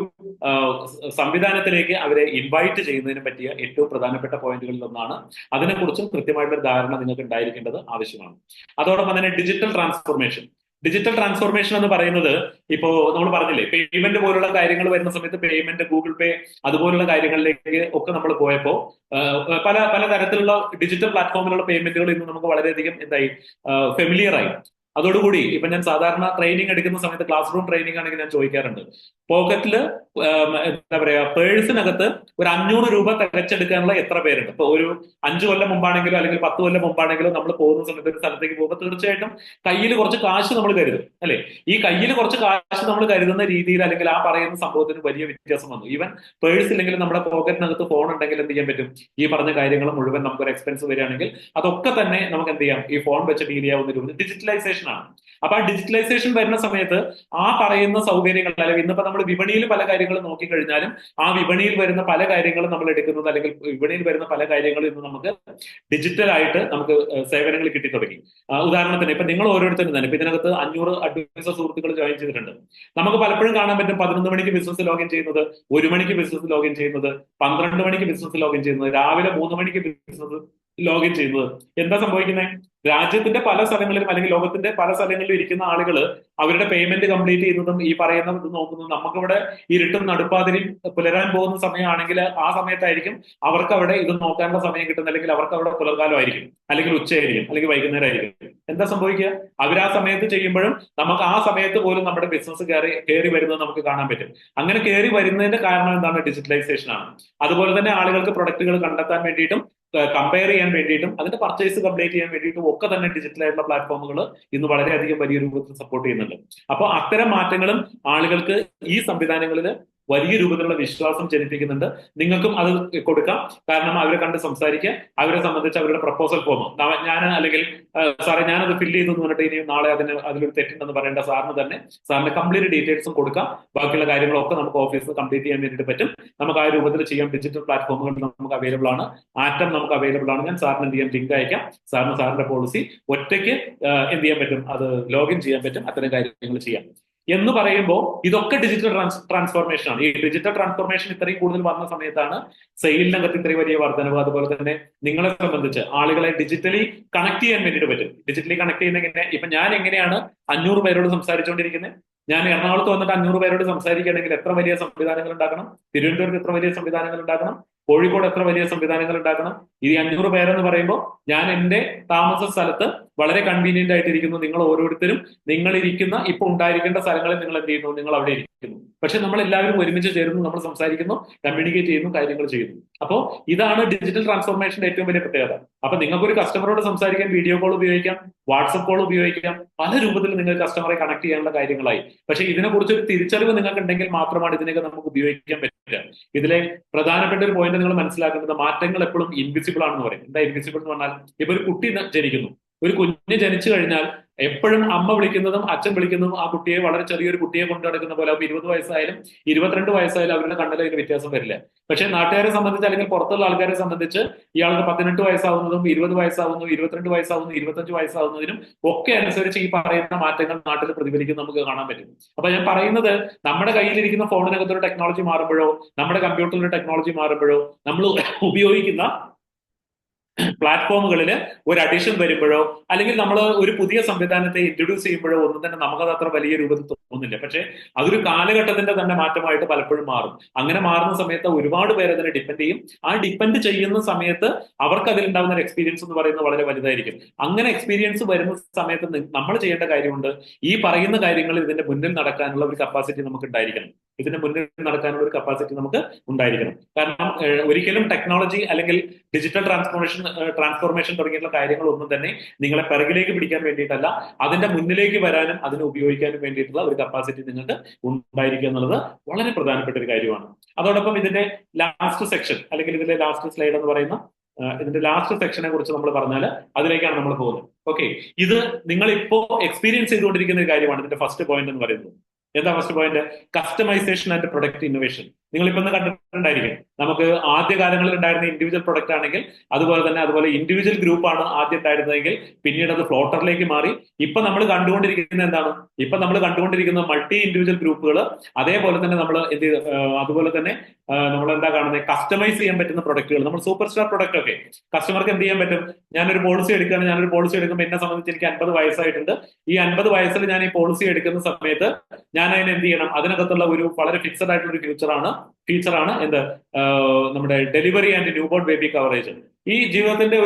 സംവിധാനത്തിലേക്ക് അവരെ ഇൻവൈറ്റ് ചെയ്യുന്നതിനും പറ്റിയ ഏറ്റവും പ്രധാനപ്പെട്ട പോയിന്റുകളിൽ ഒന്നാണ്. അതിനെക്കുറിച്ചും കൃത്യമായിട്ടൊരു ധാരണ നിങ്ങൾക്ക് ഉണ്ടായിരിക്കേണ്ടത് ആവശ്യമാണ്. അതോടൊപ്പം തന്നെ ഡിജിറ്റൽ ട്രാൻസ്ഫോർമേഷൻ എന്ന് പറയുന്നത്, ഇപ്പോ നമ്മൾ പറഞ്ഞില്ലേ, പേയ്മെന്റ് പോലുള്ള കാര്യങ്ങൾ വരുന്ന സമയത്ത് പേയ്മെന്റ്, ഗൂഗിൾ പേ അതുപോലുള്ള കാര്യങ്ങളിലേക്ക് ഒക്കെ നമ്മൾ പോയപ്പോ പല തരത്തിലുള്ള ഡിജിറ്റൽ പ്ലാറ്റ്ഫോമിലുള്ള പേയ്മെന്റുകൾ ഇന്ന് നമുക്ക് വളരെയധികം ഫെമിലിയർ ആയി. അതോടുകൂടി ഇപ്പൊ ഞാൻ സാധാരണ ട്രെയിനിങ് എടുക്കുന്ന സമയത്ത്, ക്ലാസ് റൂം ട്രെയിനിങ് ആണെങ്കിൽ ഞാൻ ചോദിക്കാറുണ്ട്, പോക്കറ്റില് എന്താ പറയാ പേഴ്സിനകത്ത് ഒരു 500 രൂപ തികച്ചെടുക്കാനുള്ള എത്ര പേരുണ്ട്? ഇപ്പൊ ഒരു 5 കൊല്ലം മുമ്പാണെങ്കിലോ അല്ലെങ്കിൽ 10 കൊല്ലം മുമ്പാണെങ്കിലോ നമ്മൾ പോകുന്ന സമയത്ത് ഒരു സ്ഥലത്തേക്ക് പോകുമ്പോൾ തീർച്ചയായിട്ടും കയ്യിൽ കുറച്ച് കാശ് നമ്മൾ കരുതും, അല്ലെ? ഈ കയ്യിൽ കുറച്ച് കാശ് നമ്മൾ കരുതുന്ന രീതിയിൽ അല്ലെങ്കിൽ ആ പറയുന്ന സംഭവത്തിന് വലിയ വ്യത്യാസം വന്നു. ഈവൻ പേഴ്സ് ഇല്ലെങ്കിൽ നമ്മുടെ പോക്കറ്റിനകത്ത് ഫോൺ ഉണ്ടെങ്കിൽ എന്ത് ചെയ്യാൻ പറ്റും? ഈ പറഞ്ഞ കാര്യങ്ങൾ മുഴുവൻ നമുക്കൊരു എക്സ്പെൻസ് വരികയാണെങ്കിൽ അതൊക്കെ തന്നെ നമുക്ക് എന്ത് ചെയ്യാം? ഈ ഫോൺ വെച്ച് ഡീൽ ചെയ്യാവുന്ന രൂപത്തിൽ ഡിജിറ്റലൈസേഷൻ ആണ്. അപ്പൊ ആ ഡിജിറ്റലൈസേഷൻ വരുന്ന സമയത്ത് ആ പറയുന്ന സൗകര്യങ്ങൾ, അല്ലെങ്കിൽ ഇന്നിപ്പോ നമ്മൾ വിപണിയിൽ പല കാര്യങ്ങളും നോക്കിക്കഴിഞ്ഞാലും ആ വിപണിയിൽ വരുന്ന പല കാര്യങ്ങളും നമ്മൾ എടുക്കുന്നത്, അല്ലെങ്കിൽ വിപണിയിൽ വരുന്ന പല കാര്യങ്ങളും ഇന്ന് നമുക്ക് ഡിജിറ്റൽ ആയിട്ട് നമുക്ക് സേവനങ്ങൾ കിട്ടി തുടങ്ങി. ഉദാഹരണത്തിന് ഇപ്പൊ നിങ്ങൾ ഓരോരുത്തരും തന്നെ ഇപ്പൊ ഇതിനകത്ത് 500 അഡ്വൈസർ സുഹൃത്തുക്കൾ ജോയിൻ ചെയ്തിട്ടുണ്ട്. നമുക്ക് പലപ്പോഴും കാണാൻ പറ്റും 11 മണിക്ക് ബിസിനസ് ലോഗിൻ ചെയ്യുന്നത്, 1 മണിക്ക് ബിസിനസ് ലോഗിൻ ചെയ്യുന്നത്, 12 മണിക്ക് ബിസിനസ് ലോഗിൻ ചെയ്യുന്നത്, രാവിലെ 3 മണിക്ക് ബിസിനസ് ലോഗിൻ ചെയ്യുന്നത്. എന്താ സംഭവിക്കുന്നത്? രാജ്യത്തിന്റെ പല സ്ഥലങ്ങളിലും അല്ലെങ്കിൽ ലോകത്തിന്റെ പല സ്ഥലങ്ങളിലും ഇരിക്കുന്ന ആളുകൾ അവരുടെ പേയ്മെന്റ് കംപ്ലീറ്റ് ചെയ്യുന്നതും ഈ പറയുന്ന ഇത് നോക്കുന്നതും, നമുക്കിവിടെ ഇരുട്ടും നടുപ്പാതിരിയും പുലരാൻ പോകുന്ന സമയമാണെങ്കിൽ ആ സമയത്തായിരിക്കും അവർക്ക് അവിടെ ഇത് നോക്കാനുള്ള സമയം കിട്ടുന്നത്, അല്ലെങ്കിൽ അവർക്ക് അവിടെ പുലർകാലമായിരിക്കും, അല്ലെങ്കിൽ ഉച്ചയായിരിക്കും, അല്ലെങ്കിൽ വൈകുന്നേരം ആയിരിക്കും. എന്താ സംഭവിക്കുക? അവർ ആ സമയത്ത് ചെയ്യുമ്പോഴും നമുക്ക് ആ സമയത്ത് പോലും നമ്മുടെ ബിസിനസ് കയറി വരുന്നത് നമുക്ക് കാണാൻ പറ്റും. അങ്ങനെ കയറി വരുന്നതിന്റെ കാരണം എന്താണ്? ഡിജിറ്റലൈസേഷൻ ആണ്. അതുപോലെ തന്നെ ആളുകൾക്ക് പ്രൊഡക്റ്റുകൾ കണ്ടെത്താൻ വേണ്ടിയിട്ടും കമ്പയർ ചെയ്യാൻ വേണ്ടിയിട്ടും അതിന്റെ പർച്ചേസ് കംപ്ലീറ്റ് ചെയ്യാൻ വേണ്ടിയിട്ടും ഒക്കെ തന്നെ ഡിജിറ്റൽ ആയിട്ടുള്ള പ്ലാറ്റ്ഫോമുകൾ ഇന്ന് വളരെയധികം വലിയ രൂപത്തിൽ സപ്പോർട്ട് ചെയ്യുന്നുണ്ട്. അപ്പോൾ അത്തരം മാറ്റങ്ങളും ആളുകൾക്ക് ഈ സംവിധാനങ്ങളിൽ വലിയ രൂപത്തിലുള്ള വിശ്വാസം ജനിപ്പിക്കുന്നുണ്ട്. നിങ്ങൾക്കും അത് കൊടുക്കാം. കാരണം അവരെ കണ്ട് സംസാരിക്കുക, അവരെ സംബന്ധിച്ച് അവരുടെ പ്രപ്പോസൽ ഫോം ഞാൻ അല്ലെങ്കിൽ സാറേ ഞാനത് ഫില്ല് ചെയ്തു എന്ന് പറഞ്ഞിട്ട് ഇനി നാളെ അതിലൊരു തെറ്റുണ്ടെന്ന് പറയേണ്ട സാറിന് തന്നെ സാറിന്റെ കംപ്ലീറ്റ് ഡീറ്റെയിൽസും കൊടുക്കാം. ബാക്കിയുള്ള കാര്യങ്ങളൊക്കെ നമുക്ക് ഓഫീസിൽ കംപ്ലീറ്റ് ചെയ്യാൻ വേണ്ടിയിട്ട് പറ്റും. നമുക്ക് ആ രൂപത്തിൽ ചെയ്യാം. ഡിജിറ്റൽ പ്ലാറ്റ്ഫോമുകൾ നമുക്ക് അവൈലബിൾ ആണ്. ആറ്റം നമുക്ക് അവൈലബിൾ ആണ്. ഞാൻ സാറിന് എന്ത് ചെയ്യാം? ലിങ്ക് അയക്കാം. സാറിന്റെ പോളിസി ഒറ്റയ്ക്ക് എന്ത് ചെയ്യാൻ പറ്റും? അത് ലോഗിൻ ചെയ്യാൻ പറ്റും. അത്തരം കാര്യങ്ങൾ ചെയ്യാം. എന്ന് പറയുമ്പോൾ ഇതൊക്കെ ഡിജിറ്റൽ ട്രാൻസ്ഫോർമേഷൻ ആണ്. ഈ ഡിജിറ്റൽ ട്രാൻസ്ഫോർമേഷൻ ഇത്രയും കൂടുതൽ വന്ന സമയത്താണ് സെയിലിനകത്ത് ഇത്രയും വലിയ വർധനവ്. അതുപോലെ തന്നെ നിങ്ങളെ സംബന്ധിച്ച് ആളുകളെ ഡിജിറ്റലി കണക്ട് ചെയ്യാൻ വേണ്ടിയിട്ട് പറ്റും. ഡിജിറ്റലി കണക്ട് ചെയ്യുന്ന എങ്ങനെ? ഇപ്പൊ ഞാൻ എങ്ങനെയാണ് 500 പേരോട് സംസാരിച്ചുകൊണ്ടിരിക്കുന്നത്? ഞാൻ എറണാകുളത്ത് വന്നിട്ട് 500 പേരോട് സംസാരിക്കുകയാണെങ്കിൽ എത്ര വലിയ സംവിധാനങ്ങൾ ഉണ്ടാക്കണം? തിരുവനന്തപുരത്ത് എത്ര വലിയ സംവിധാനങ്ങൾ ഉണ്ടാക്കണം? കോഴിക്കോട് എത്ര വലിയ സംവിധാനങ്ങൾ ഉണ്ടാക്കണം? ഈ 500 പേരെന്ന് പറയുമ്പോൾ ഞാൻ എന്റെ താമസ സ്ഥലത്ത് വളരെ കൺവീനിയന്റ് ആയിട്ടിരിക്കുന്നു. നിങ്ങൾ ഓരോരുത്തരും നിങ്ങളിരിക്കുന്ന ഇപ്പൊ ഉണ്ടായിരിക്കേണ്ട സ്ഥലങ്ങളിൽ നിങ്ങൾ എന്ത് ചെയ്യുന്നു? നിങ്ങൾ അവിടെ ഇരിക്കുന്നു. പക്ഷെ നമ്മൾ എല്ലാവരും ഒരുമിച്ച് ചേരുന്നു, നമ്മൾ സംസാരിക്കുന്നു, കമ്മ്യൂണിക്കേറ്റ് ചെയ്യുന്നു, കാര്യങ്ങൾ ചെയ്യുന്നു. അപ്പോൾ ഇതാണ് ഡിജിറ്റൽ ട്രാൻസ്ഫോർമേഷന്റെ ഏറ്റവും വലിയ പ്രത്യേകത. അപ്പൊ നിങ്ങൾക്ക് ഒരു കസ്റ്റമറോട് സംസാരിക്കാൻ വീഡിയോ കോൾ ഉപയോഗിക്കാം, വാട്സപ്പ് കോൾ ഉപയോഗിക്കാം, പല രൂപത്തിൽ നിങ്ങൾക്ക് കസ്റ്റമറെ കണക്ട് ചെയ്യാനുള്ള കാര്യങ്ങളായി. പക്ഷെ ഇതിനെക്കുറിച്ച് ഒരു തിരിച്ചറിവ് നിങ്ങൾക്ക് ഉണ്ടെങ്കിൽ മാത്രമാണ് ഇതിനൊക്കെ നമുക്ക് ഉപയോഗിക്കാൻ പറ്റുക. ഇതിലെ പ്രധാനപ്പെട്ട ഒരു പോയിന്റ് നിങ്ങൾ മനസ്സിലാക്കേണ്ടത്, മാറ്റങ്ങൾ എപ്പോഴും ഇൻവിസിബിൾ ആണെന്ന് പറയും. എന്താ ഇൻവിസിബിൾ എന്ന് പറഞ്ഞാൽ, ഇപ്പൊ ഒരു കുട്ടി ജനിക്കുന്നു, ഒരു കുഞ്ഞ് ജനിച്ചു കഴിഞ്ഞാൽ എപ്പോഴും അമ്മ വിളിക്കുന്നതും അച്ഛൻ വിളിക്കുന്നതും ആ കുട്ടിയെ വളരെ ചെറിയൊരു കുട്ടിയെ കൊണ്ടു നടക്കുന്ന പോലെ. അപ്പൊ 20 വയസ്സായാലും 22 വയസ്സായാലും അവരുടെ കണ്ണിൽ അതിന് വ്യത്യാസം വരില്ല. പക്ഷെ നാട്ടുകാരെ സംബന്ധിച്ച് അല്ലെങ്കിൽ പുറത്തുള്ള ആൾക്കാരെ സംബന്ധിച്ച് ഇയാൾക്ക് 18 വയസ്സാവുന്നതും 20 വയസ്സാവുന്നതും 22 വയസ്സാവുന്നതും 25 വയസ്സാവുന്നതിനും ഒക്കെ അനുസരിച്ച് ഈ പറയുന്ന മാറ്റങ്ങൾ നാട്ടിൽ പ്രതിഫലിക്കും നമുക്ക് കാണാൻ പറ്റും. അപ്പൊ ഞാൻ പറയുന്നത്, നമ്മുടെ കയ്യിലിരിക്കുന്ന ഫോണിനകത്തൊരു ടെക്നോളജി മാറുമ്പോഴോ നമ്മുടെ കമ്പ്യൂട്ടറിന്റെ ടെക്നോളജി മാറുമ്പോഴോ നമ്മൾ ഉപയോഗിക്കുന്ന പ്ലാറ്റ്ഫോമുകളിൽ ഒരു അഡീഷൻ വരുമ്പോഴോ അല്ലെങ്കിൽ നമ്മൾ ഒരു പുതിയ സംവിധാനത്തെ ഇൻട്രൊഡ്യൂസ് ചെയ്യുമ്പോഴോ ഒന്നും തന്നെ നമുക്കത് അത്ര വലിയ രൂപത്തിൽ തോന്നുന്നില്ല. പക്ഷെ അതൊരു കാലഘട്ടത്തിന്റെ തന്നെ മാറ്റമായിട്ട് പലപ്പോഴും മാറും. അങ്ങനെ മാറുന്ന സമയത്ത് ഒരുപാട് പേര് അതിനെ ഡിപ്പെൻഡ് ചെയ്യും. ആ ഡിപ്പെൻഡ് ചെയ്യുന്ന സമയത്ത് അവർക്ക് അതിലുണ്ടാകുന്ന ഒരു എക്സ്പീരിയൻസ് എന്ന് പറയുന്നത് വളരെ വലുതായിരിക്കും. അങ്ങനെ എക്സ്പീരിയൻസ് വരുന്ന സമയത്ത് നമ്മൾ ചെയ്യേണ്ട കാര്യമുണ്ട്, ഈ പറയുന്ന കാര്യങ്ങൾ ഇതിന്റെ മുന്നിൽ നടക്കാനുള്ള ഒരു കപ്പാസിറ്റി നമുക്ക് ഉണ്ടായിരിക്കണം. ഇതിന്റെ മുന്നിൽ നടക്കാനുള്ള ഒരു കപ്പാസിറ്റി നമുക്ക് ഉണ്ടായിരിക്കണം. കാരണം ഒരിക്കലും ടെക്നോളജി അല്ലെങ്കിൽ ഡിജിറ്റൽ ട്രാൻസ്ഫോർമേഷൻ തുടങ്ങിയിട്ടുള്ള കാര്യങ്ങളൊന്നും തന്നെ നിങ്ങളെ പിറകിലേക്ക് പിടിക്കാൻ വേണ്ടിയിട്ടല്ല, അതിന്റെ മുന്നിലേക്ക് വരാനും അതിനെ ഉപയോഗിക്കാനും വേണ്ടിയിട്ടുള്ള ഒരു കപ്പാസിറ്റി നിങ്ങൾക്ക് ഉണ്ടായിരിക്കുക എന്നുള്ളത് വളരെ പ്രധാനപ്പെട്ട ഒരു കാര്യമാണ്. അതോടൊപ്പം ഇതിന്റെ ലാസ്റ്റ് സെക്ഷൻ അല്ലെങ്കിൽ ഇതിന്റെ ലാസ്റ്റ് സ്ലൈഡ് എന്ന് പറയുന്ന ഇതിന്റെ ലാസ്റ്റ് സെക്ഷനെ കുറിച്ച് നമ്മൾ പറഞ്ഞാൽ അതിലേക്കാണ് നമ്മൾ പോകുന്നത്. ഓക്കെ, ഇത് നിങ്ങൾ ഇപ്പോ എക്സ്പീരിയൻസ് ചെയ്തുകൊണ്ടിരിക്കുന്ന ഒരു കാര്യമാണ് ഇതിന്റെ ഫസ്റ്റ് പോയിന്റ് എന്ന് പറയുന്നത്. എന്താ first point? Customisation and product innovation. നിങ്ങൾ ഇപ്പൊ കണ്ടിട്ടുണ്ടായിരിക്കും, നമുക്ക് ആദ്യ കാലങ്ങളിൽ ഉണ്ടായിരുന്ന ഇൻഡിവിജ്വൽ പ്രൊഡക്റ്റ് ആണെങ്കിൽ അതുപോലെ ഇൻഡിവിജ്വൽ ഗ്രൂപ്പ് ആണ് ആദ്യം ഉണ്ടായിരുന്നതെങ്കിൽ പിന്നീട് അത് ഫ്ലോട്ടറിലേക്ക് മാറി. ഇപ്പൊ നമ്മൾ കണ്ടുകൊണ്ടിരിക്കുന്നത് എന്താണ്? ഇപ്പൊ നമ്മൾ കണ്ടുകൊണ്ടിരിക്കുന്ന മൾട്ടി ഇൻഡിവിജ്വൽ ഗ്രൂപ്പുകൾ. അതേപോലെ തന്നെ നമ്മൾ അതുപോലെ തന്നെ നമ്മൾ എന്താ കാണുന്നത്? കസ്റ്റമൈസ് ചെയ്യാൻ പറ്റുന്ന പ്രൊഡക്റ്റുകൾ. നമ്മൾ സൂപ്പർ സ്റ്റാർ പ്രൊഡക്റ്റ് ഒക്കെ കസ്റ്റമർക്ക് എന്ത് ചെയ്യാൻ പറ്റും? ഞാനൊരു പോളിസി എടുക്കുമ്പോൾ എന്നെ സംബന്ധിച്ച് എനിക്ക് 50 വയസ്സായിട്ടുണ്ട്. ഈ 50 വയസ്സിൽ ഞാൻ ഈ പോളിസി എടുക്കുന്ന സമയത്ത് ഞാൻ അതിന് എന്ത് ചെയ്യണം? അതിനകത്തുള്ള ഒരു വളരെ ഫിക്സഡ് ആയിട്ടുള്ള ഒരു ഫീച്ചറാണ് എന്ത്? നമ്മുടെ delivery and newborn baby coverage. ഈ ജീവിതത്തിന്റെ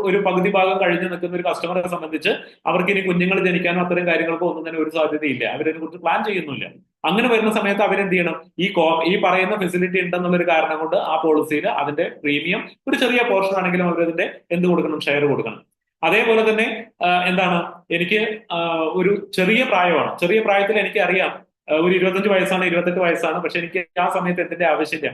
ഒരു പകുതി ഭാഗം കഴിഞ്ഞ് നിൽക്കുന്ന ഒരു കസ്റ്റമറെ സംബന്ധിച്ച് അവർക്ക് ഇനി കുഞ്ഞുങ്ങൾ ജനിക്കാനോ അത്തരം കാര്യങ്ങൾക്കോ ഒന്നും തന്നെ ഒരു സാധ്യതയില്ല. അവരതിനെ കുറിച്ച് പ്ലാൻ ചെയ്യുന്നില്ല. അങ്ങനെ വരുന്ന സമയത്ത് അവരെന്ത് ചെയ്യണം? ഈ പറയുന്ന ഫെസിലിറ്റി ഉണ്ടെന്നുള്ളൊരു കാരണം കൊണ്ട് ആ പോളിസിയിൽ അതിന്റെ പ്രീമിയം ഒരു ചെറിയ പോർഷൻ ആണെങ്കിലും അവരതിന്റെ എന്ത് കൊടുക്കണം? ഷെയർ കൊടുക്കണം. അതേപോലെ തന്നെ എന്താണ്, എനിക്ക് ഒരു ചെറിയ പ്രായമാണ്. ചെറിയ പ്രായത്തിൽ എനിക്ക് അറിയാം ഒരു 25 വയസ്സാണ്, 28 വയസ്സാണ്. പക്ഷെ എനിക്ക് ആ സമയത്ത് എന്തിന്റെ ആവശ്യമില്ല,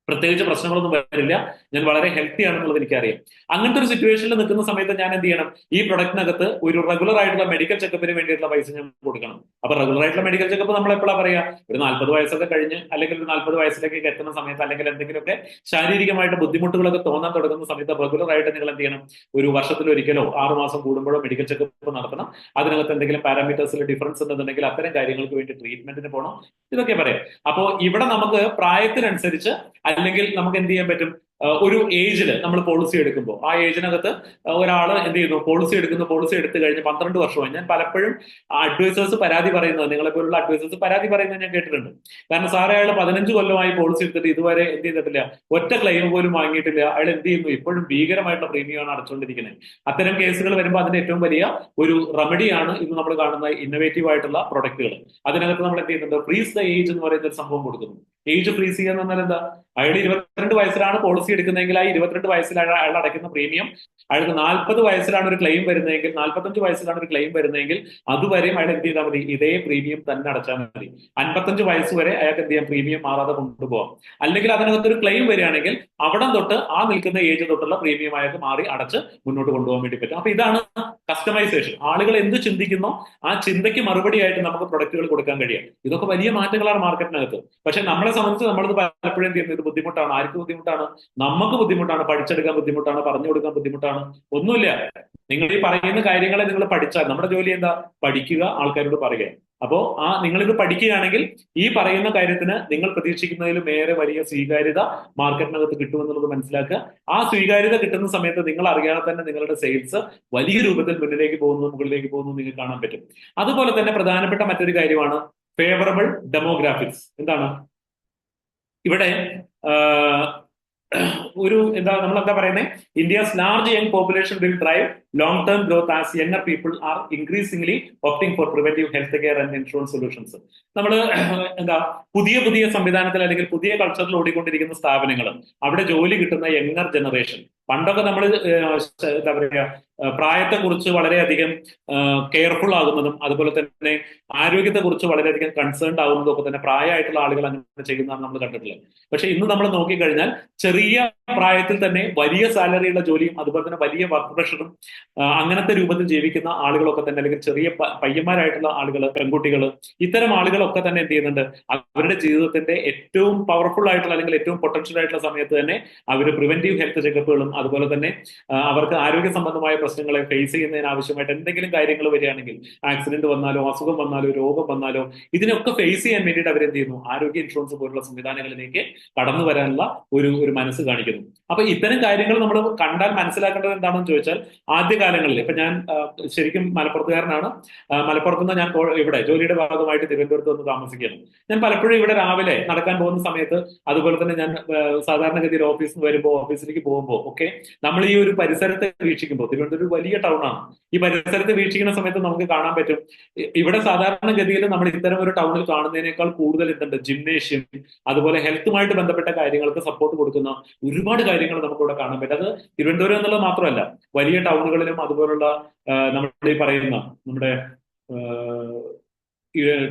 പ്രത്യേകിച്ച് പ്രശ്നങ്ങളൊന്നും വരില്ല, ഞാൻ വളരെ ഹെൽത്തി ആണെന്നുള്ളത് എനിക്കറിയാം. അങ്ങനത്തെ ഒരു സിറ്റുവേഷനിൽ നിൽക്കുന്ന സമയത്ത് ഞാൻ എന്ത് ചെയ്യണം? ഈ പ്രൊഡക്റ്റിനകത്ത് ഒരു റെഗുലർ ആയിട്ടുള്ള മെഡിക്കൽ ചെക്കപ്പിന് വേണ്ടിയിട്ടുള്ള പൈസ ഞാൻ കൊടുക്കണം. അപ്പൊ റെഗുലർ ആയിട്ടുള്ള മെഡിക്കൽ ചെക്കപ്പ് നമ്മൾ എപ്പോഴാണ് പറയാ? ഒരു 40 വയസ്സൊക്കെ കഴിഞ്ഞ് അല്ലെങ്കിൽ ഒരു 40 വയസ്സിലേക്ക് എത്തുന്ന സമയത്ത് അല്ലെങ്കിൽ എന്തെങ്കിലുമൊക്കെ ശാരീരികമായിട്ട് ബുദ്ധിമുട്ടുകളൊക്കെ തോന്നാൻ തുടങ്ങുന്ന സമയത്ത് റെഗുലർ ആയിട്ട് നിങ്ങൾ എന്ത് ചെയ്യണം? ഒരു വർഷത്തിലൊരിക്കലോ 6 മാസം കൂടുമ്പോഴോ മെഡിക്കൽ ചെക്കപ്പ് നടത്തണം. അതിനകത്ത് എന്തെങ്കിലും പാരാമീറ്റേഴ്സിൽ ഡിഫറൻസ് ഉണ്ടെന്നുണ്ടെങ്കിൽ അത്തരം കാര്യങ്ങൾക്ക് വേണ്ടി ട്രീറ്റ്മെന്റിന് പോകണം. ഇതൊക്കെ പറയാം. അപ്പോ ഇവിടെ നമുക്ക് പ്രായത്തിനനുസരിച്ച് അല്ലെങ്കിൽ നമുക്ക് എന്ത് ചെയ്യാൻ പറ്റും? ഒരു ഏജിൽ നമ്മൾ പോളിസി എടുക്കുമ്പോൾ ആ ഏജിനകത്ത് ഒരാൾ എന്ത് ചെയ്യുന്നു? പോളിസി എടുത്തു കഴിഞ്ഞ് 12 വർഷമായി. ഞാൻ പലപ്പോഴും അഡ്വൈസേഴ്സ് പരാതി പറയുന്നത്, നിങ്ങളെ പോലുള്ള അഡ്വൈസേഴ്സ് പരാതി പറയുന്നത് ഞാൻ കേട്ടിട്ടുണ്ട്. കാരണം സാറേ, അയാൾ 15 കൊല്ലമായി പോളിസി എടുത്തിട്ട് ഇതുവരെ എന്ത് ചെയ്തിട്ടില്ല, ഒറ്റ ക്ലെയിം പോലും വാങ്ങിയിട്ടില്ല. അയാൾ എന്ത് ചെയ്യുന്നു? ഇപ്പോഴും ഭീകരമായിട്ടുള്ള പ്രീമിയമാണ് അടച്ചുകൊണ്ടിരിക്കുന്നത്. അത്തരം കേസുകൾ വരുമ്പോൾ അതിന്റെ ഏറ്റവും വലിയ ഒരു റെമഡിയാണ് ഇന്ന് നമ്മൾ കാണുന്ന ഇന്നോവേറ്റീവ് ആയിട്ടുള്ള പ്രൊഡക്റ്റുകൾ. അതിനകത്ത് നമ്മൾ എന്ത് ചെയ്യുന്നുണ്ട്? ഫ്രീസ് ദ ഏജ് എന്ന് പറയുന്ന ഒരു സംഭവം കൊടുക്കുന്നു. ഏജ് ഫ്രീസ് ചെയ്യുക എന്ന് പറഞ്ഞാൽ എന്താ? അയാൾ 22 വയസ്സിലാണ് പോളിസി എടുക്കുന്നതെങ്കിൽ ആ 22 വയസ്സിൽ അയാൾ അടയ്ക്കുന്ന പ്രീമിയം അയാൾക്ക് 40 വയസ്സിലാണ് ഒരു ക്ലെയിം വരുന്നതെങ്കിൽ, 45 വയസ്സിലാണ് ഒരു ക്ലെയിം വരുന്നതെങ്കിൽ അതുവരെയും അയാൾ എന്ത് ചെയ്താൽ മതി? ഇതേ പ്രീമിയം തന്നെ അടച്ചാൽ മതി. 55 വയസ്സ് വരെ അയാൾക്ക് എന്ത് ചെയ്യാം? പ്രീമിയം മാറാതെ കൊണ്ടുപോകാം. അല്ലെങ്കിൽ അതിനകത്തൊരു ക്ലെയിം വരികയാണെങ്കിൽ അവിടെ തൊട്ട് ആ നിൽക്കുന്ന ഏജ് തൊട്ടുള്ള പ്രീമിയം അയാൾക്ക് മാറി അടച്ച് മുന്നോട്ട് കൊണ്ടുപോകാൻ വേണ്ടി പറ്റും. അപ്പൊ ഇതാണ് കസ്റ്റമൈസേഷൻ. ആളുകൾ എന്ത് ചിന്തിക്കുന്നോ ആ ചിന്തയ്ക്ക് മറുപടിയായിട്ട് നമുക്ക് പ്രൊഡക്റ്റുകൾ കൊടുക്കാൻ കഴിയും. ഇതൊക്കെ വലിയ മാറ്റങ്ങളാണ് മാർക്കറ്റിനകത്ത്. പക്ഷെ നമ്മളെ സംബന്ധിച്ച് നമ്മളിത് പലപ്പോഴും എന്ത് ചെയ്യുന്നത്? ഇത് ബുദ്ധിമുട്ടാണ്. ആർക്ക് ബുദ്ധിമുട്ടാണ്? നമുക്ക് ബുദ്ധിമുട്ടാണ്. പഠിച്ചെടുക്കാൻ ബുദ്ധിമുട്ടാണ്. പറഞ്ഞു കൊടുക്കാൻ ബുദ്ധിമുട്ടാണ്. ഒന്നുമില്ല, നിങ്ങൾ ഈ പറയുന്ന കാര്യങ്ങളെ നിങ്ങൾ പഠിച്ചാൽ, നമ്മുടെ ജോലി എന്താ? പഠിക്കുക, ആൾക്കാരോട് പറയുക. അപ്പോ നിങ്ങളിത് പഠിക്കുകയാണെങ്കിൽ ഈ പറയുന്ന കാര്യത്തിന് നിങ്ങൾ പ്രതീക്ഷിക്കുന്നതിലും ഏറെ വലിയ സ്വീകാര്യത മാർക്കറ്റിനകത്ത് കിട്ടുമെന്നുള്ളത് മനസ്സിലാക്കുക. ആ സ്വീകാര്യത കിട്ടുന്ന സമയത്ത് നിങ്ങൾ അറിയാതെ തന്നെ നിങ്ങളുടെ സെയിൽസ് വലിയ രൂപത്തിൽ മുന്നിലേക്ക് പോകുന്നു, മുകളിലേക്ക് പോകുന്നു നിങ്ങൾക്ക് കാണാൻ പറ്റും. അതുപോലെ തന്നെ പ്രധാനപ്പെട്ട മറ്റൊരു കാര്യമാണ് ഫേവറബിൾ ഡെമോഗ്രാഫിക്സ്. എന്താണ് ഇവിടെ? ഒരു നമ്മൾ എന്താ പറയുന്നത്, India's large young population will drive long term growth as younger people are increasingly opting four preventive health care and insurance solutions. നമ്മൾ എന്താ പുതിയ പുതിയ സംവിധാനത്തിൽ അല്ലെങ്കിൽ പുതിയ കൾച്ചറിൽ ഓടിക്കൊണ്ടിരിക്കുന്ന സ്ഥാപനങ്ങൾ, അവിടെ ജോലി കിട്ടുന്ന യങ്ങർ ജനറേഷൻ. പണ്ടൊക്കെ നമ്മൾ എന്താ പറയുക, പ്രായത്തെക്കുറിച്ച് വളരെയധികം കെയർഫുൾ ആകുന്നതും അതുപോലെ തന്നെ ആരോഗ്യത്തെക്കുറിച്ച് വളരെയധികം കൺസേൺഡ് ആകുന്നതും ഒക്കെ തന്നെ പ്രായമായിട്ടുള്ള ആളുകൾ അങ്ങനെ ചെയ്യുന്നതാണ് നമ്മൾ കണ്ടിട്ടുള്ളത്. പക്ഷെ ഇന്ന് നമ്മൾ നോക്കിക്കഴിഞ്ഞാൽ ചെറിയ പ്രായത്തിൽ തന്നെ വലിയ സാലറിയുള്ള ജോലിയും അതുപോലെ തന്നെ വലിയ വർക്ക് പ്രഷറും അങ്ങനത്തെ രൂപത്തിൽ ജീവിക്കുന്ന ആളുകളൊക്കെ തന്നെ, അല്ലെങ്കിൽ ചെറിയ പയ്യന്മാരായിട്ടുള്ള ആളുകൾ, പെൺകുട്ടികൾ, ഇത്തരം ആളുകളൊക്കെ തന്നെ എന്ത് ചെയ്യുന്നുണ്ട്, അവരുടെ ജീവിതത്തിന്റെ ഏറ്റവും പവർഫുൾ ആയിട്ടുള്ള അല്ലെങ്കിൽ ഏറ്റവും പൊട്ടൻഷ്യൽ ആയിട്ടുള്ള സമയത്ത് തന്നെ അവർ പ്രിവെന്റീവ് ഹെൽത്ത് ചെക്കപ്പുകളും അതുപോലെ തന്നെ അവർക്ക് ആരോഗ്യ സംബന്ധമായ പ്രശ്നങ്ങളെ ഫേസ് ചെയ്യുന്നതിന് ആവശ്യമായിട്ട് എന്തെങ്കിലും കാര്യങ്ങൾ വരികയാണെങ്കിൽ, ആക്സിഡന്റ് വന്നാലോ അസുഖം വന്നാലോ രോഗം വന്നാലോ, ഇതിനൊക്കെ ഫേസ് ചെയ്യാൻ വേണ്ടിയിട്ട് അവരെന്ത് ചെയ്യുന്നു, ആരോഗ്യ ഇൻഷുറൻസ് പോലുള്ള സംവിധാനങ്ങളിലേക്ക് കടന്നു വരാനുള്ള ഒരു മനസ്സ് കാണിക്കുന്നു. അപ്പൊ ഇത്തരം കാര്യങ്ങൾ നമ്മൾ കണ്ടാൽ മനസ്സിലാക്കേണ്ടത് എന്താണെന്ന് ചോദിച്ചാൽ, ആദ്യകാലങ്ങളിൽ ഇപ്പൊ ഞാൻ ശരിക്കും മലപ്പുറത്തുകാരനാണ്. മലപ്പുറത്ത് നിന്ന് ഞാൻ ഇവിടെ ജോലിയുടെ ഭാഗമായിട്ട് തിരുവനന്തപുരത്ത് വന്ന് താമസിക്കുകയാണ്. ഞാൻ പലപ്പോഴും ഇവിടെ രാവിലെ നടക്കാൻ പോകുന്ന സമയത്ത്, അതുപോലെ തന്നെ ഞാൻ സാധാരണഗതിയിൽ ഓഫീസിൽ വരുമ്പോൾ, ഓഫീസിലേക്ക് പോകുമ്പോൾ ഒക്കെ നമ്മൾ ഈ ഒരു പരിസരത്തെ വീക്ഷിക്കുമ്പോൾ, തിരുവനന്തപുരം ഒരു വലിയ ടൗൺ ആണ്, ഈ പരിസരത്ത് വീക്ഷിക്കുന്ന സമയത്ത് നമുക്ക് കാണാൻ പറ്റും, ഇവിടെ സാധാരണഗതിയിൽ നമ്മൾ ഇത്തരം ഒരു ടൗണിൽ കാണുന്നതിനേക്കാൾ കൂടുതൽ എന്തുണ്ട്, ജിംനേഷ്യം, അതുപോലെ ഹെൽത്തുമായിട്ട് ബന്ധപ്പെട്ട കാര്യങ്ങൾക്ക് സപ്പോർട്ട് കൊടുക്കുന്ന ഒരുപാട് കാര്യങ്ങൾ നമുക്ക് ഇവിടെ കാണാൻ പറ്റും. അത് തിരുവനന്തപുരം എന്നുള്ളത് മാത്രമല്ല, വലിയ ടൗണുകളിലും അതുപോലുള്ള നമ്മുടെ ഈ പറയുന്ന നമ്മുടെ